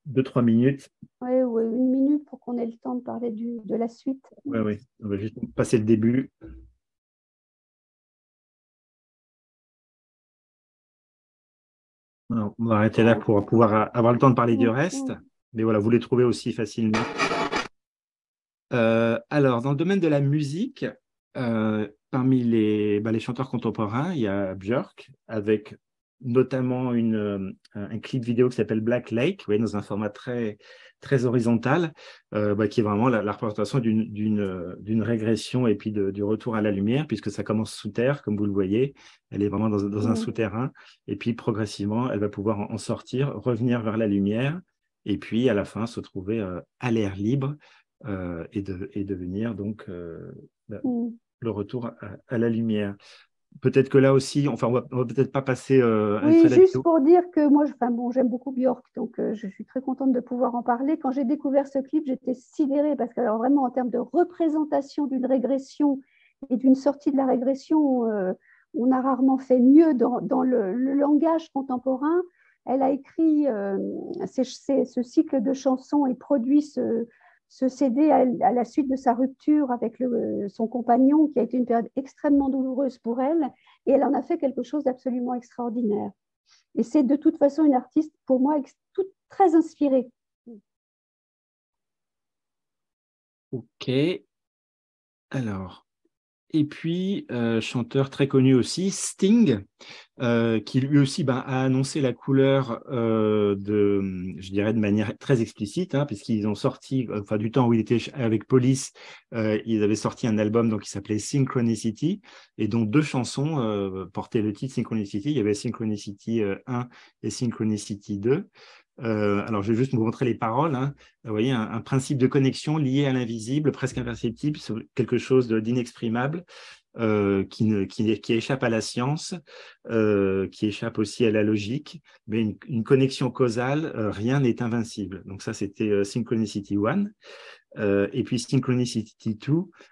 2-3 minutes. Oui, 1 minute pour qu'on ait le temps de parler de la suite. Oui. On va juste passer le début. Alors, on va arrêter là pour pouvoir avoir le temps de parler du reste. Mais voilà, vous les trouvez aussi facilement. Alors, dans le domaine de la musique, parmi les chanteurs contemporains, il y a Björk, avec notamment un clip vidéo qui s'appelle Black Lake, dans un format très horizontal, qui est vraiment la représentation d'une régression et puis du retour à la lumière, puisque ça commence sous terre, comme vous le voyez. Elle est vraiment dans un souterrain, et puis progressivement, elle va pouvoir en sortir, revenir vers la lumière, et puis à la fin, se trouver à l'air libre, et devenir donc le retour à la lumière. peut-être que là aussi, enfin, on va peut-être pas passer un Oui, extrait de la juste vidéo. pour dire que moi, j'aime beaucoup Björk, donc je suis très contente de pouvoir en parler. Quand j'ai découvert ce clip, j'étais sidérée parce que, alors, vraiment, en termes de représentation d'une régression et d'une sortie de la régression, on a rarement fait mieux dans le langage contemporain. Elle a écrit ce cycle de chansons et produit ce CD à la suite de sa rupture avec son compagnon, qui a été une période extrêmement douloureuse pour elle, et elle en a fait quelque chose d'absolument extraordinaire. Et c'est de toute façon une artiste, pour moi, très inspirée. Ok, alors, et puis, chanteur très connu aussi, Sting, qui lui aussi a annoncé la couleur je dirais de manière très explicite, hein, puisqu'ils ont sorti, enfin du temps où il était avec Police, ils avaient sorti un album donc, qui s'appelait Synchronicity, et dont 2 chansons portaient le titre Synchronicity. Il y avait Synchronicity 1 et Synchronicity 2. Alors, je vais juste vous montrer les paroles. Hein. Vous voyez, un principe de connexion lié à l'invisible, presque imperceptible, sur quelque chose d'inexprimable, qui échappe à la science, qui échappe aussi à la logique, mais une connexion causale, rien n'est invincible. Donc ça, c'était Synchronicity 1. Et puis Synchronicity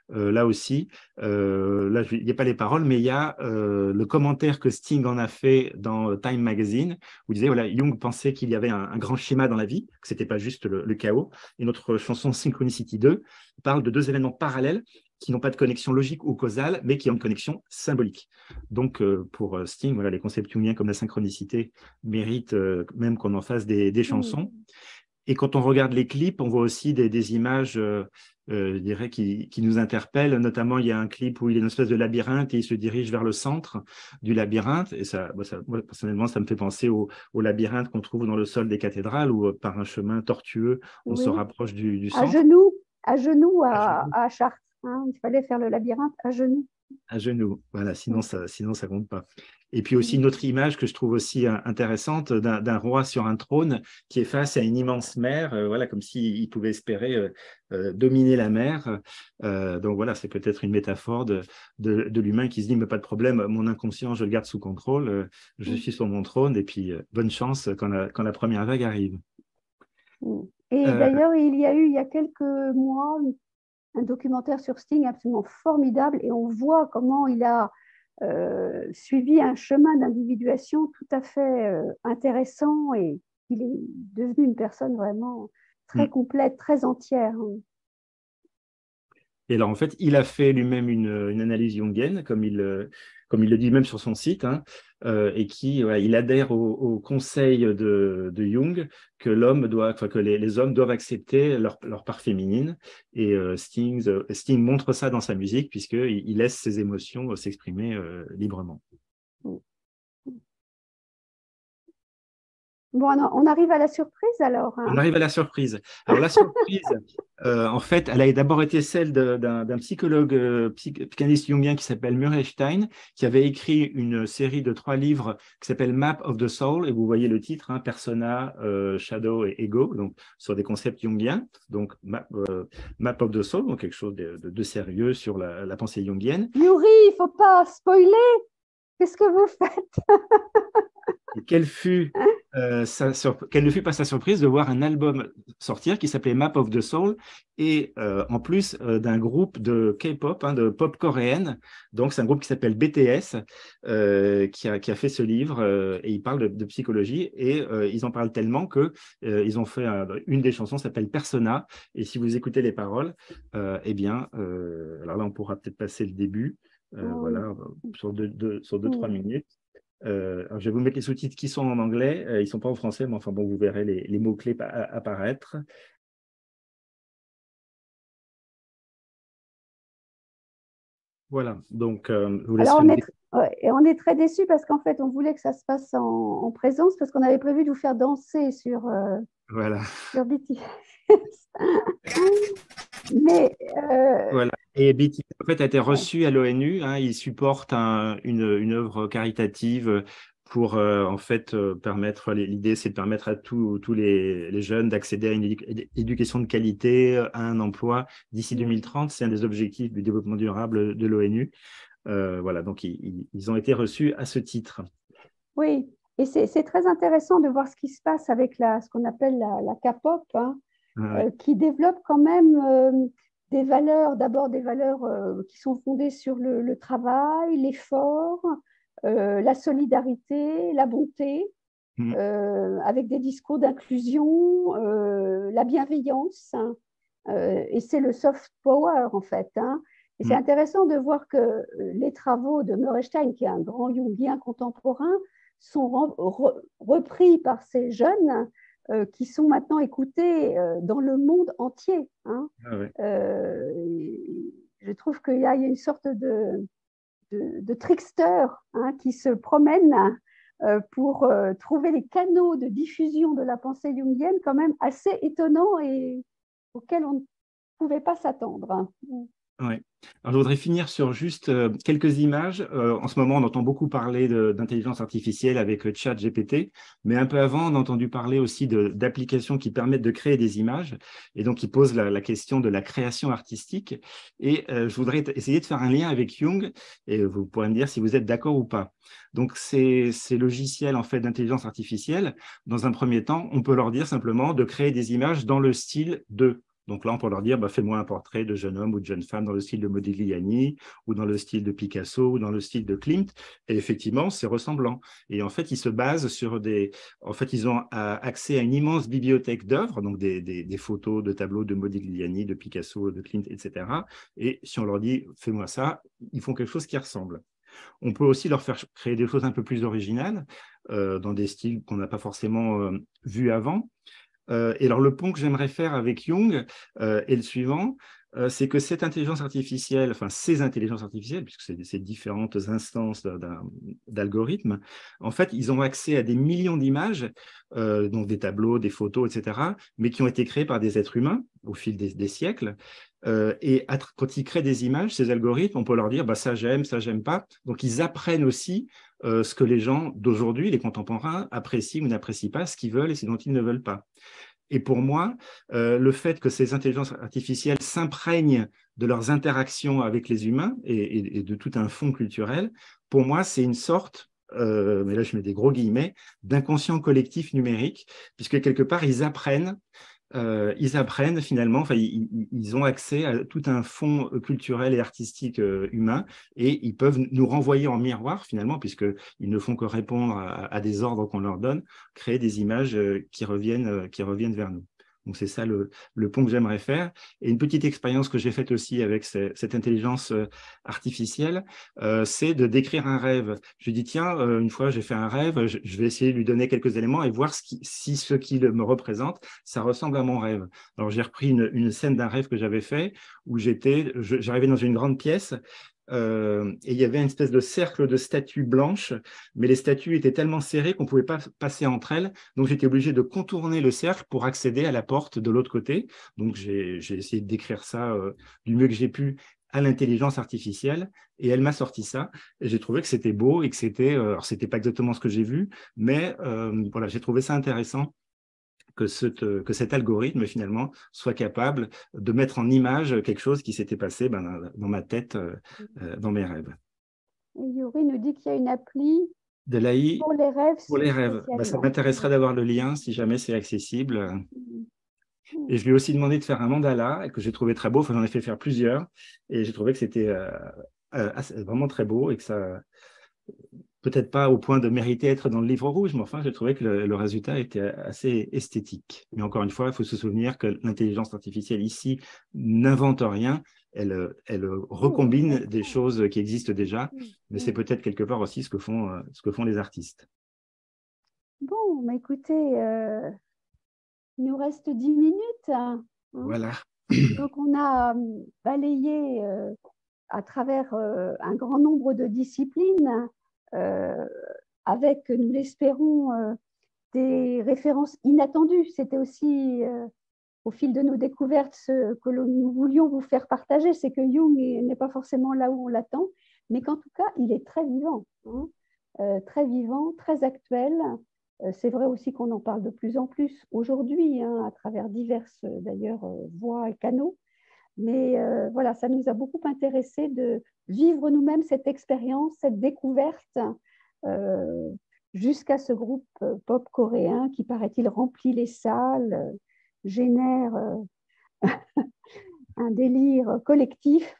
2, là aussi, là, il n'y a pas les paroles, mais il y a le commentaire que Sting en a fait dans Time Magazine, où il disait, voilà, Jung pensait qu'il y avait un grand schéma dans la vie, que ce n'était pas juste le chaos. Et notre chanson Synchronicity 2 parle de 2 événements parallèles qui n'ont pas de connexion logique ou causale, mais qui ont une connexion symbolique. Donc, pour Sting, voilà, les concepts jungiens comme la synchronicité méritent même qu'on en fasse des chansons. Et quand on regarde les clips, on voit aussi des images, je dirais, qui nous interpellent. Notamment, il y a un clip où il est dans une espèce de labyrinthe et il se dirige vers le centre du labyrinthe. Et moi, personnellement, ça me fait penser au labyrinthe qu'on trouve dans le sol des cathédrales, où par un chemin tortueux, on se rapproche du centre. À genoux à Chartres. Hein, il fallait faire le labyrinthe à genoux. À genoux, voilà, sinon ça compte pas. Et puis aussi une autre image que je trouve aussi intéressante d'un roi sur un trône qui est face à une immense mer, voilà, comme s'il pouvait espérer dominer la mer. Donc voilà, c'est peut-être une métaphore de l'humain qui se dit, mais pas de problème, mon inconscient, je le garde sous contrôle, je suis sur mon trône, et puis bonne chance quand la première vague arrive. Et d'ailleurs, il y a eu, il y a quelques mois, un documentaire sur Sting absolument formidable, et on voit comment il a suivi un chemin d'individuation tout à fait intéressant, et il est devenu une personne vraiment très complète, très entière. Et alors, en fait, il a fait lui-même une analyse jungienne, comme il le dit même sur son site, hein, et il adhère au conseil de Jung que les hommes doivent accepter leur part féminine. Et Sting montre ça dans sa musique, puisqu'il laisse ses émotions s'exprimer librement. Bon, on arrive à la surprise alors. Hein. On arrive à la surprise. Alors la surprise, en fait, elle a d'abord été celle d'un psychologue, psychanalyste jungien qui s'appelle Murray Stein, qui avait écrit une série de 3 livres qui s'appelle Map of the Soul, et vous voyez le titre, hein, Persona, Shadow et Ego, donc sur des concepts jungiens. Donc Map of the Soul, donc quelque chose de sérieux sur la pensée jungienne. Yuri, il ne faut pas spoiler. Qu'est-ce que vous faites? Et quelle ne fut pas sa surprise de voir un album sortir qui s'appelait Map of the Soul, et en plus d'un groupe de K-pop, hein, de pop coréenne. Donc c'est un groupe qui s'appelle BTS qui a fait ce livre, et il parle de psychologie, et ils en parlent tellement que ils ont fait une des chansons s'appelle Persona, et si vous écoutez les paroles, eh bien alors là on pourra peut-être passer le début, voilà, sur 2-3 minutes. Alors je vais vous mettre les sous-titres qui sont en anglais, ils ne sont pas en français, mais enfin bon, vous verrez les mots-clés apparaître. Voilà, donc je vous laisse. Alors on est très déçus parce qu'en fait on voulait que ça se passe en présence, parce qu'on avait prévu de vous faire danser sur BTS. Mais voilà. Et BTS en fait a été reçu à l'ONU, hein, il supporte une œuvre caritative pour en fait permettre, l'idée c'est de permettre à tous les jeunes d'accéder à une éducation de qualité, à un emploi d'ici 2030. C'est un des objectifs du développement durable de l'ONU. Voilà, donc ils ont été reçus à ce titre. Oui, et c'est très intéressant de voir ce qui se passe avec ce qu'on appelle la K-pop, hein, qui développe quand même des valeurs, d'abord des valeurs qui sont fondées sur le travail, l'effort, la solidarité, la bonté, avec des discours d'inclusion, la bienveillance, hein, et c'est le soft power en fait, hein. Et c'est intéressant de voir que les travaux de Murestein, qui est un grand jungien contemporain, sont repris par ces jeunes qui sont maintenant écoutés dans le monde entier, hein. Je trouve qu'il y a une sorte de trickster, hein, qui se promène pour trouver les canaux de diffusion de la pensée jungienne quand même assez étonnants et auxquels on ne pouvait pas s'attendre, hein. Ouais. Alors, je voudrais finir sur juste quelques images. En ce moment, on entend beaucoup parler d'intelligence artificielle avec ChatGPT, mais un peu avant, on a entendu parler aussi d'applications qui permettent de créer des images et donc qui posent la question de la création artistique. Et je voudrais essayer de faire un lien avec Jung et vous pourrez me dire si vous êtes d'accord ou pas. Donc, ces logiciels en fait d'intelligence artificielle, dans un premier temps, on peut leur dire simplement de créer des images dans le style de. Donc là, on peut leur dire, fais-moi un portrait de jeune homme ou de jeune femme dans le style de Modigliani, ou dans le style de Picasso, ou dans le style de Klimt. Et effectivement, c'est ressemblant. Et en fait, ils se basent sur En fait, ils ont accès à une immense bibliothèque d'œuvres, donc des photos de tableaux de Modigliani, de Picasso, de Klimt, etc. Et si on leur dit, fais-moi ça, ils font quelque chose qui ressemble. On peut aussi leur faire créer des choses un peu plus originales, dans des styles qu'on n'a pas forcément vus avant. Et alors, le pont que j'aimerais faire avec Jung est le suivant, c'est que cette intelligence artificielle, enfin ces intelligences artificielles, puisque c'est ces différentes instances d'algorithmes, en fait, ils ont accès à des millions d'images, donc des tableaux, des photos, etc., mais qui ont été créées par des êtres humains au fil des siècles. Et quand ils créent des images, ces algorithmes, on peut leur dire ça j'aime pas. Donc, ils apprennent aussi ce que les gens d'aujourd'hui, les contemporains, apprécient ou n'apprécient pas, ce qu'ils veulent et ce dont ils ne veulent pas. Et pour moi, le fait que ces intelligences artificielles s'imprègnent de leurs interactions avec les humains et de tout un fond culturel, pour moi, c'est une sorte, mais là je mets des gros guillemets, d'inconscient collectif numérique, puisque quelque part, ils apprennent finalement, ils ont accès à tout un fond culturel et artistique humain et ils peuvent nous renvoyer en miroir finalement, puisqu'ils ne font que répondre à des ordres qu'on leur donne, créer des images qui reviennent vers nous. Donc, c'est ça le pont que j'aimerais faire. Et une petite expérience que j'ai faite aussi avec cette intelligence artificielle, c'est de décrire un rêve. Je dis, tiens, une fois, j'ai fait un rêve, je vais essayer de lui donner quelques éléments et voir si ce qu'il me représente, ça ressemble à mon rêve. Alors, j'ai repris une scène d'un rêve que j'avais fait où j'arrivais dans une grande pièce. Et il y avait une espèce de cercle de statues blanches, mais les statues étaient tellement serrées qu'on ne pouvait pas passer entre elles. Donc, j'étais obligé de contourner le cercle pour accéder à la porte de l'autre côté. Donc, j'ai essayé de décrire ça du mieux que j'ai pu à l'intelligence artificielle et elle m'a sorti ça. Et j'ai trouvé que c'était beau et que alors, c'était pas exactement ce que j'ai vu, mais voilà, j'ai trouvé ça intéressant que cet algorithme, finalement, soit capable de mettre en image quelque chose qui s'était passé dans ma tête, dans mes rêves. Et Yuri nous dit qu'il y a une appli de l'AI pour les rêves. Pour les rêves. Ça m'intéresserait d'avoir le lien si jamais c'est accessible. Et je lui ai aussi demandé de faire un mandala que j'ai trouvé très beau. Enfin, j'en ai fait faire plusieurs et j'ai trouvé que c'était vraiment très beau et que ça... Peut-être pas au point de mériter être dans le livre rouge, mais enfin, j'ai trouvé que le résultat était assez esthétique. Mais encore une fois, il faut se souvenir que l'intelligence artificielle ici n'invente rien, elle recombine des choses qui existent déjà, mais c'est peut-être quelque part aussi ce que font les artistes. Bon, mais écoutez, il nous reste 10 minutes. Hein. Voilà. Donc, on a balayé à travers un grand nombre de disciplines, avec, nous l'espérons, des références inattendues. C'était aussi, au fil de nos découvertes, ce que nous voulions vous faire partager, c'est que Jung n'est pas forcément là où on l'attend, mais qu'en tout cas, il est très vivant, très vivant, très actuel. C'est vrai aussi qu'on en parle de plus en plus aujourd'hui, à travers diverses, d'ailleurs, voies et canaux. Mais voilà, ça nous a beaucoup intéressé de vivre nous-mêmes cette expérience, cette découverte, jusqu'à ce groupe pop coréen qui, paraît-il, remplit les salles, génère un délire collectif,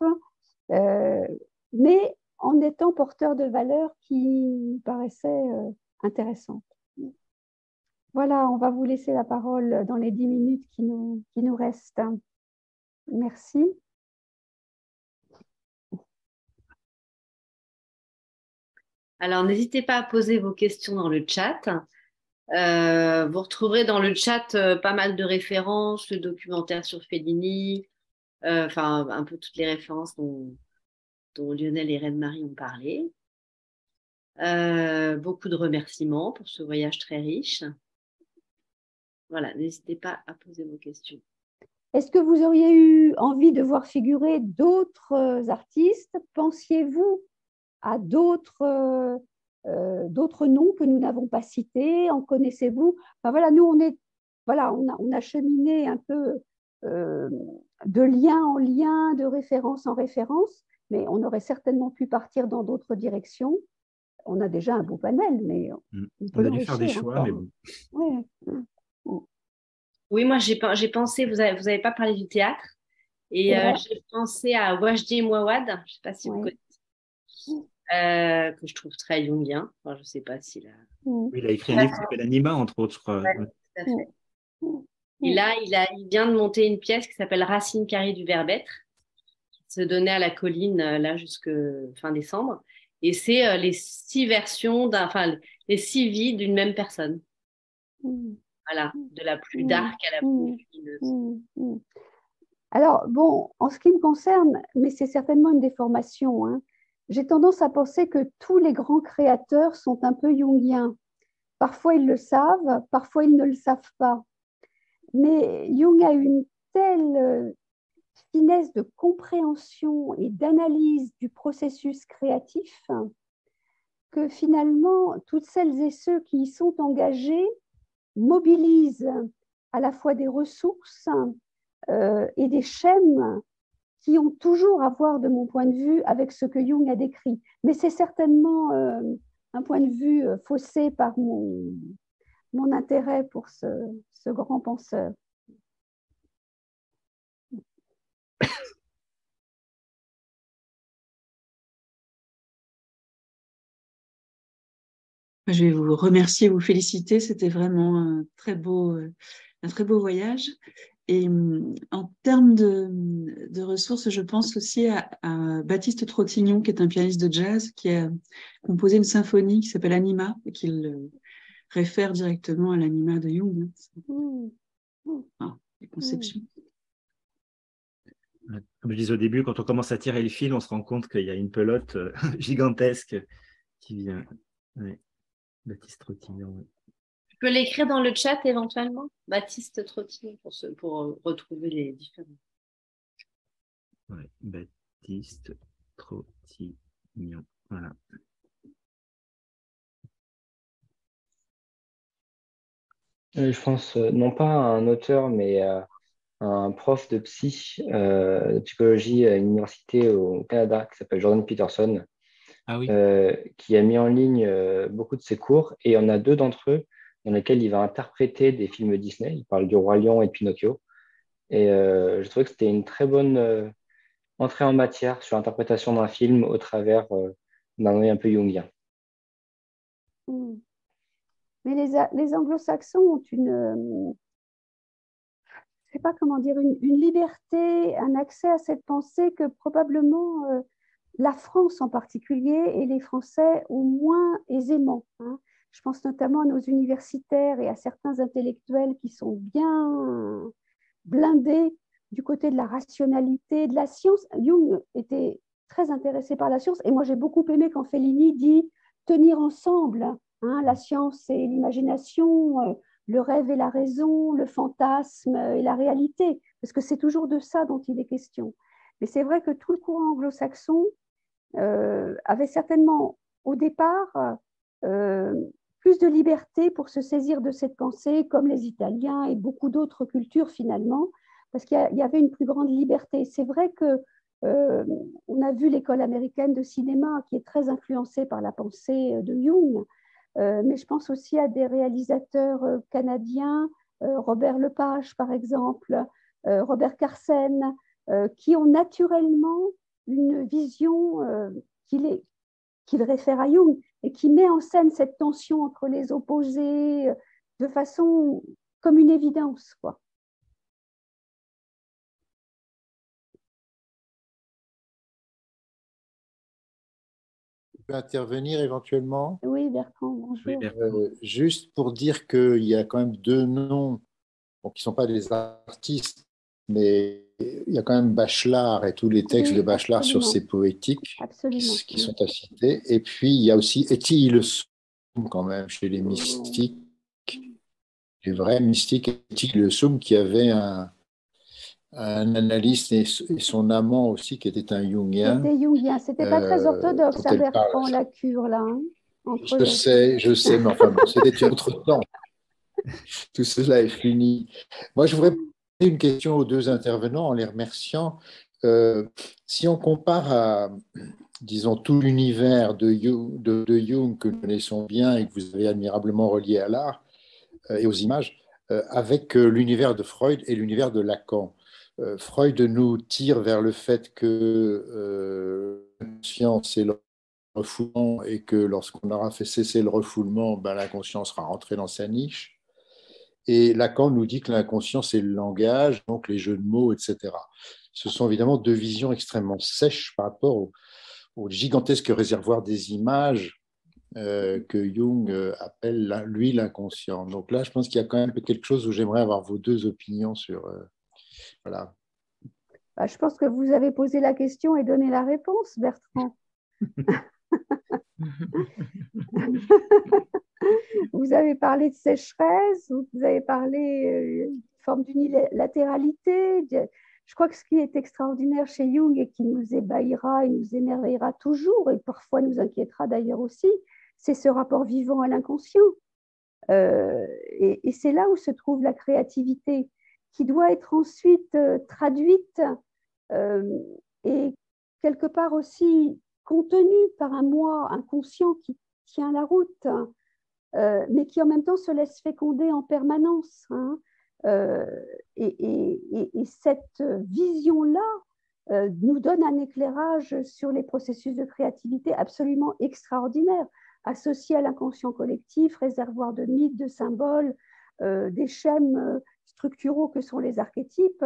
mais en étant porteur de valeurs qui nous paraissaient intéressantes. Voilà, on va vous laisser la parole dans les 10 minutes qui nous restent. Merci. Alors, n'hésitez pas à poser vos questions dans le chat. Vous retrouverez dans le chat pas mal de références, le documentaire sur Fellini, enfin un peu toutes les références dont Lionel et Reine-Marie ont parlé. Beaucoup de remerciements pour ce voyage très riche. Voilà, n'hésitez pas à poser vos questions. Est-ce que vous auriez eu envie de voir figurer d'autres artistes? Pensiez-vous à d'autres noms que nous n'avons pas cités? En connaissez-vous? Enfin, voilà, nous, on a cheminé un peu de lien en lien, de référence en référence, mais on aurait certainement pu partir dans d'autres directions. On a déjà un beau panel, mais on a dû faire des choix, mais bon. Ouais. Oui, moi, j'ai pensé, vous avez pas parlé du théâtre, et j'ai pensé à Wajdi Mouawad, je ne sais pas si vous connaissez. Que je trouve très jungien. Enfin, je ne sais pas s'il a... Oui, il a écrit un livre qui s'appelle Anima, entre autres, je crois. Ouais, tout à fait. Et là, il vient de monter une pièce qui s'appelle Racine carrée du Verbêtre, qui se donnait à la Colline, là, jusqu'à fin décembre. Et c'est les 6 versions, les 6 vies d'une même personne. Voilà, de la plus dark à la plus lumineuse. Alors, bon, en ce qui me concerne, mais c'est certainement une déformation, hein, j'ai tendance à penser que tous les grands créateurs sont un peu jungiens. Parfois, ils le savent, parfois, ils ne le savent pas. Mais Jung a une telle finesse de compréhension et d'analyse du processus créatif que finalement, toutes celles et ceux qui y sont engagés mobilisent à la fois des ressources et des schèmes qui ont toujours à voir, de mon point de vue, avec ce que Jung a décrit. Mais c'est certainement un point de vue faussé par mon intérêt pour ce grand penseur. Je vais vous remercier, vous féliciter. C'était vraiment un très beau voyage. Et en termes de ressources, je pense aussi à Baptiste Trottignon, qui est un pianiste de jazz, qui a composé une symphonie qui s'appelle Anima, et qui réfère directement à l'anima de Jung. Les conceptions. Comme je disais au début, quand on commence à tirer le fil, on se rend compte qu'il y a une pelote gigantesque qui vient. Ouais. Baptiste Trottignon. Ouais. Je peux l'écrire dans le chat éventuellement, Baptiste Trottignon, pour retrouver les différents. Ouais, Baptiste Trottignon. Voilà. Je pense non pas à un auteur, mais à un prof de de psychologie à une université au Canada qui s'appelle Jordan Peterson, qui a mis en ligne beaucoup de ses cours. Et il y en a 2 d'entre eux dans lesquels il va interpréter des films Disney. Il parle du Roi Lion et de Pinocchio. Et je trouvais que c'était une très bonne entrée en matière sur l'interprétation d'un film au travers d'un œil un peu jungien. Mais les anglo-saxons ont je sais pas comment dire, une liberté, un accès à cette pensée que probablement la France en particulier et les Français ont moins aisément. Hein. Je pense notamment à nos universitaires et à certains intellectuels qui sont bien blindés du côté de la rationalité, de la science. Jung était très intéressé par la science et moi j'ai beaucoup aimé quand Fellini dit tenir ensemble la science et l'imagination, le rêve et la raison, le fantasme et la réalité, parce que c'est toujours de ça dont il est question. Mais c'est vrai que tout le courant anglo-saxon avait certainement au départ plus de liberté pour se saisir de cette pensée, comme les Italiens et beaucoup d'autres cultures finalement, parce qu'il y avait une plus grande liberté. C'est vrai que on a vu l'école américaine de cinéma qui est très influencée par la pensée de Jung, mais je pense aussi à des réalisateurs canadiens, Robert Lepage par exemple, Robert Carsen, qui ont naturellement une vision qu'il réfère à Jung et qui met en scène cette tension entre les opposés de façon comme une évidence, quoi. Je peux intervenir éventuellement? Oui, Bertrand, bonjour. Oui, Bertrand. Juste pour dire qu'il y a quand même deux noms bon, qui ne sont pas des artistes, mais il y a quand même Bachelard et tous les textes de Bachelard sur ses poétiques qui sont à citer. Et puis, il y a aussi Etty Hillesum quand même chez les mystiques, les vrais mystiques, Etty Hillesum qui avait un analyste et son amant aussi qui était un Jungien. C'était Jungien, c'était pas très orthodoxe, hein, Bertrand, la cure là. Hein, je sais, mais enfin, bon, c'était autre temps. Tout cela est fini. Moi, je voudrais poser une question aux deux intervenants en les remerciant. Si on compare à, disons, tout l'univers de Jung que nous connaissons bien et que vous avez admirablement relié à l'art et aux images, avec l'univers de Freud et l'univers de Lacan. Freud nous tire vers le fait que l'inconscient, c'est le refoulement et que lorsqu'on aura fait cesser le refoulement, ben, l'inconscient sera rentré dans sa niche. Et Lacan nous dit que l'inconscient, c'est le langage, donc les jeux de mots, etc. Ce sont évidemment deux visions extrêmement sèches par rapport au gigantesque réservoir des images que Jung appelle, lui, l'inconscient. Donc là, je pense qu'il y a quand même quelque chose où j'aimerais avoir vos deux opinions sur... voilà. Bah, je pense que vous avez posé la question et donné la réponse, Bertrand. Vous avez parlé de sécheresse, vous avez parlé de forme d'unilatéralité. Je crois que ce qui est extraordinaire chez Jung et qui nous ébahira et nous émerveillera toujours, et parfois nous inquiétera d'ailleurs aussi, c'est ce rapport vivant à l'inconscient. Et c'est là où se trouve la créativité, qui doit être ensuite traduite et quelque part aussi contenue par un moi inconscient qui tient la route, mais qui en même temps se laisse féconder en permanence. Hein. Et cette vision-là nous donne un éclairage sur les processus de créativité absolument extraordinaire, associés à l'inconscient collectif, réservoir de mythes, de symboles, des schèmes structuraux que sont les archétypes.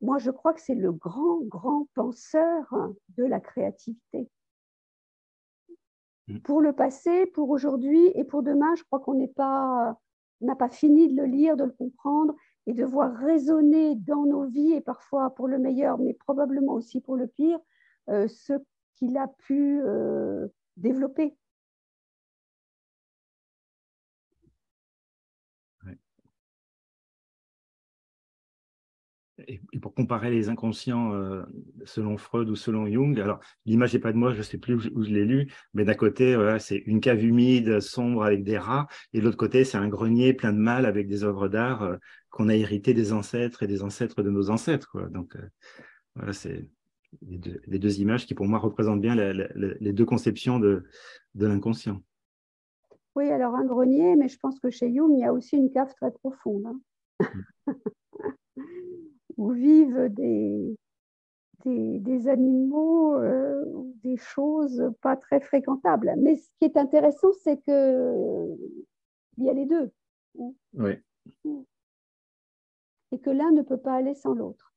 Moi, je crois que c'est le grand, grand penseur de la créativité. Pour le passé, pour aujourd'hui et pour demain, je crois qu'on n'a pas fini de le lire, de le comprendre et de voir résonner dans nos vies, et parfois pour le meilleur, mais probablement aussi pour le pire, ce qu'il a pu développer. Et pour comparer les inconscients selon Freud ou selon Jung, alors l'image n'est pas de moi, je ne sais plus où je l'ai lu, mais d'un côté, voilà, c'est une cave humide, sombre avec des rats, et de l'autre côté, c'est un grenier plein de malles avec des œuvres d'art qu'on a héritées des ancêtres et des ancêtres de nos ancêtres, quoi. Donc voilà, c'est les deux images qui pour moi représentent bien les deux conceptions de l'inconscient. Oui, alors un grenier, mais je pense que chez Jung, il y a aussi une cave très profonde. Hein. Où vivent des animaux, des choses pas très fréquentables. Mais ce qui est intéressant, c'est qu'il y a les deux. Oui. Et que l'un ne peut pas aller sans l'autre.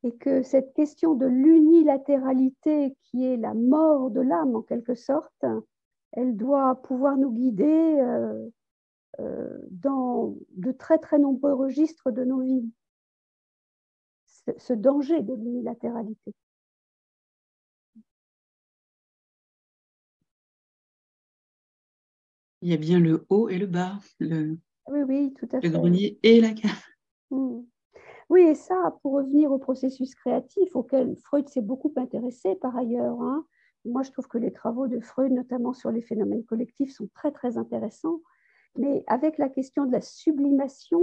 Et que cette question de l'unilatéralité, qui est la mort de l'âme en quelque sorte, elle doit pouvoir nous guider dans de très très nombreux registres de nos vies. Ce danger de l'unilatéralité. Il y a bien le haut et le bas, oui, tout à fait. Le grenier et la cave. Oui, et ça, pour revenir au processus créatif auquel Freud s'est beaucoup intéressé par ailleurs. Hein. Moi, je trouve que les travaux de Freud, notamment sur les phénomènes collectifs, sont très très intéressants. Mais avec la question de la sublimation,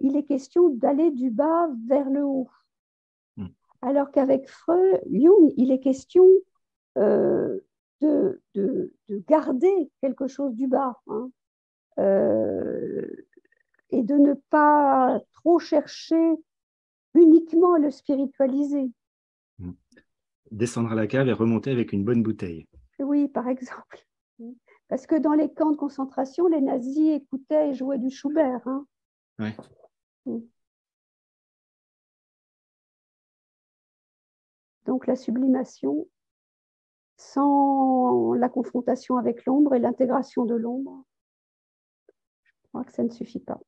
il est question d'aller du bas vers le haut. Alors qu'avec Jung, il est question de garder quelque chose du bas, hein, et de ne pas trop chercher uniquement à le spiritualiser. Descendre à la cave et remonter avec une bonne bouteille. Oui, par exemple. Parce que dans les camps de concentration, les nazis écoutaient et jouaient du Schubert. Hein. Ouais. Donc la sublimation, sans la confrontation avec l'ombre et l'intégration de l'ombre, je crois que ça ne suffit pas.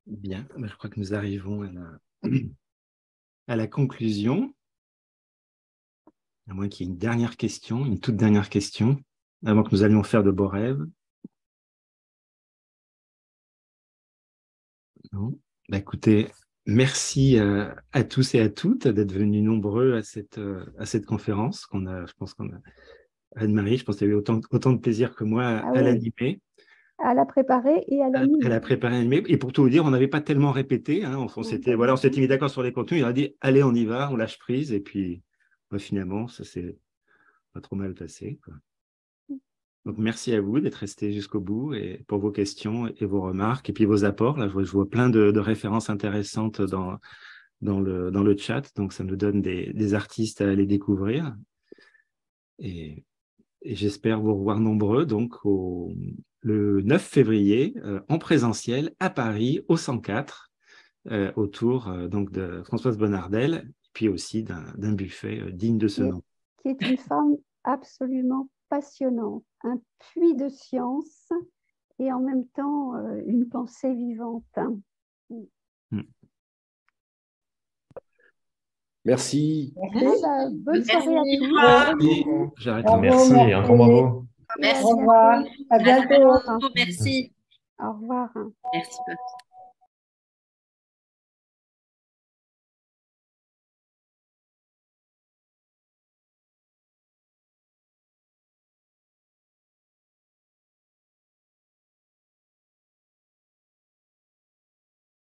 Bien, je crois que nous arrivons à la conclusion. À moins qu'il y ait une dernière question, une toute dernière question, avant que nous allions faire de beaux rêves. Non. Écoutez, merci à tous et à toutes d'être venus nombreux à cette conférence je pense qu'on a Anne-Marie, je pense qu'elle a eu autant de plaisir que moi à l'animer. À la préparer et à l'animer. Elle a préparé l'animer. Et pour tout vous dire, on n'avait pas tellement répété. Hein. On s'était mis d'accord sur les contenus. Il a dit, allez, on y va, on lâche prise. Et puis, finalement, ça s'est pas trop mal passé, quoi. Donc, merci à vous d'être restés jusqu'au bout et pour vos questions et vos remarques et puis vos apports. Là, je vois plein de références intéressantes dans le chat. Donc, ça nous donne des artistes à aller découvrir. Et j'espère vous revoir nombreux donc le 9 février en présentiel à Paris au 104 autour donc de Françoise Bonnardel puis aussi d'un buffet digne de ce nom. Qui est une femme absolument passionnante, un puits de science et en même temps une pensée vivante. Merci. Bonne soirée à tous. J'arrête. Merci, encore bravo. Merci. Au revoir. À bientôt. Merci. Au revoir. Merci.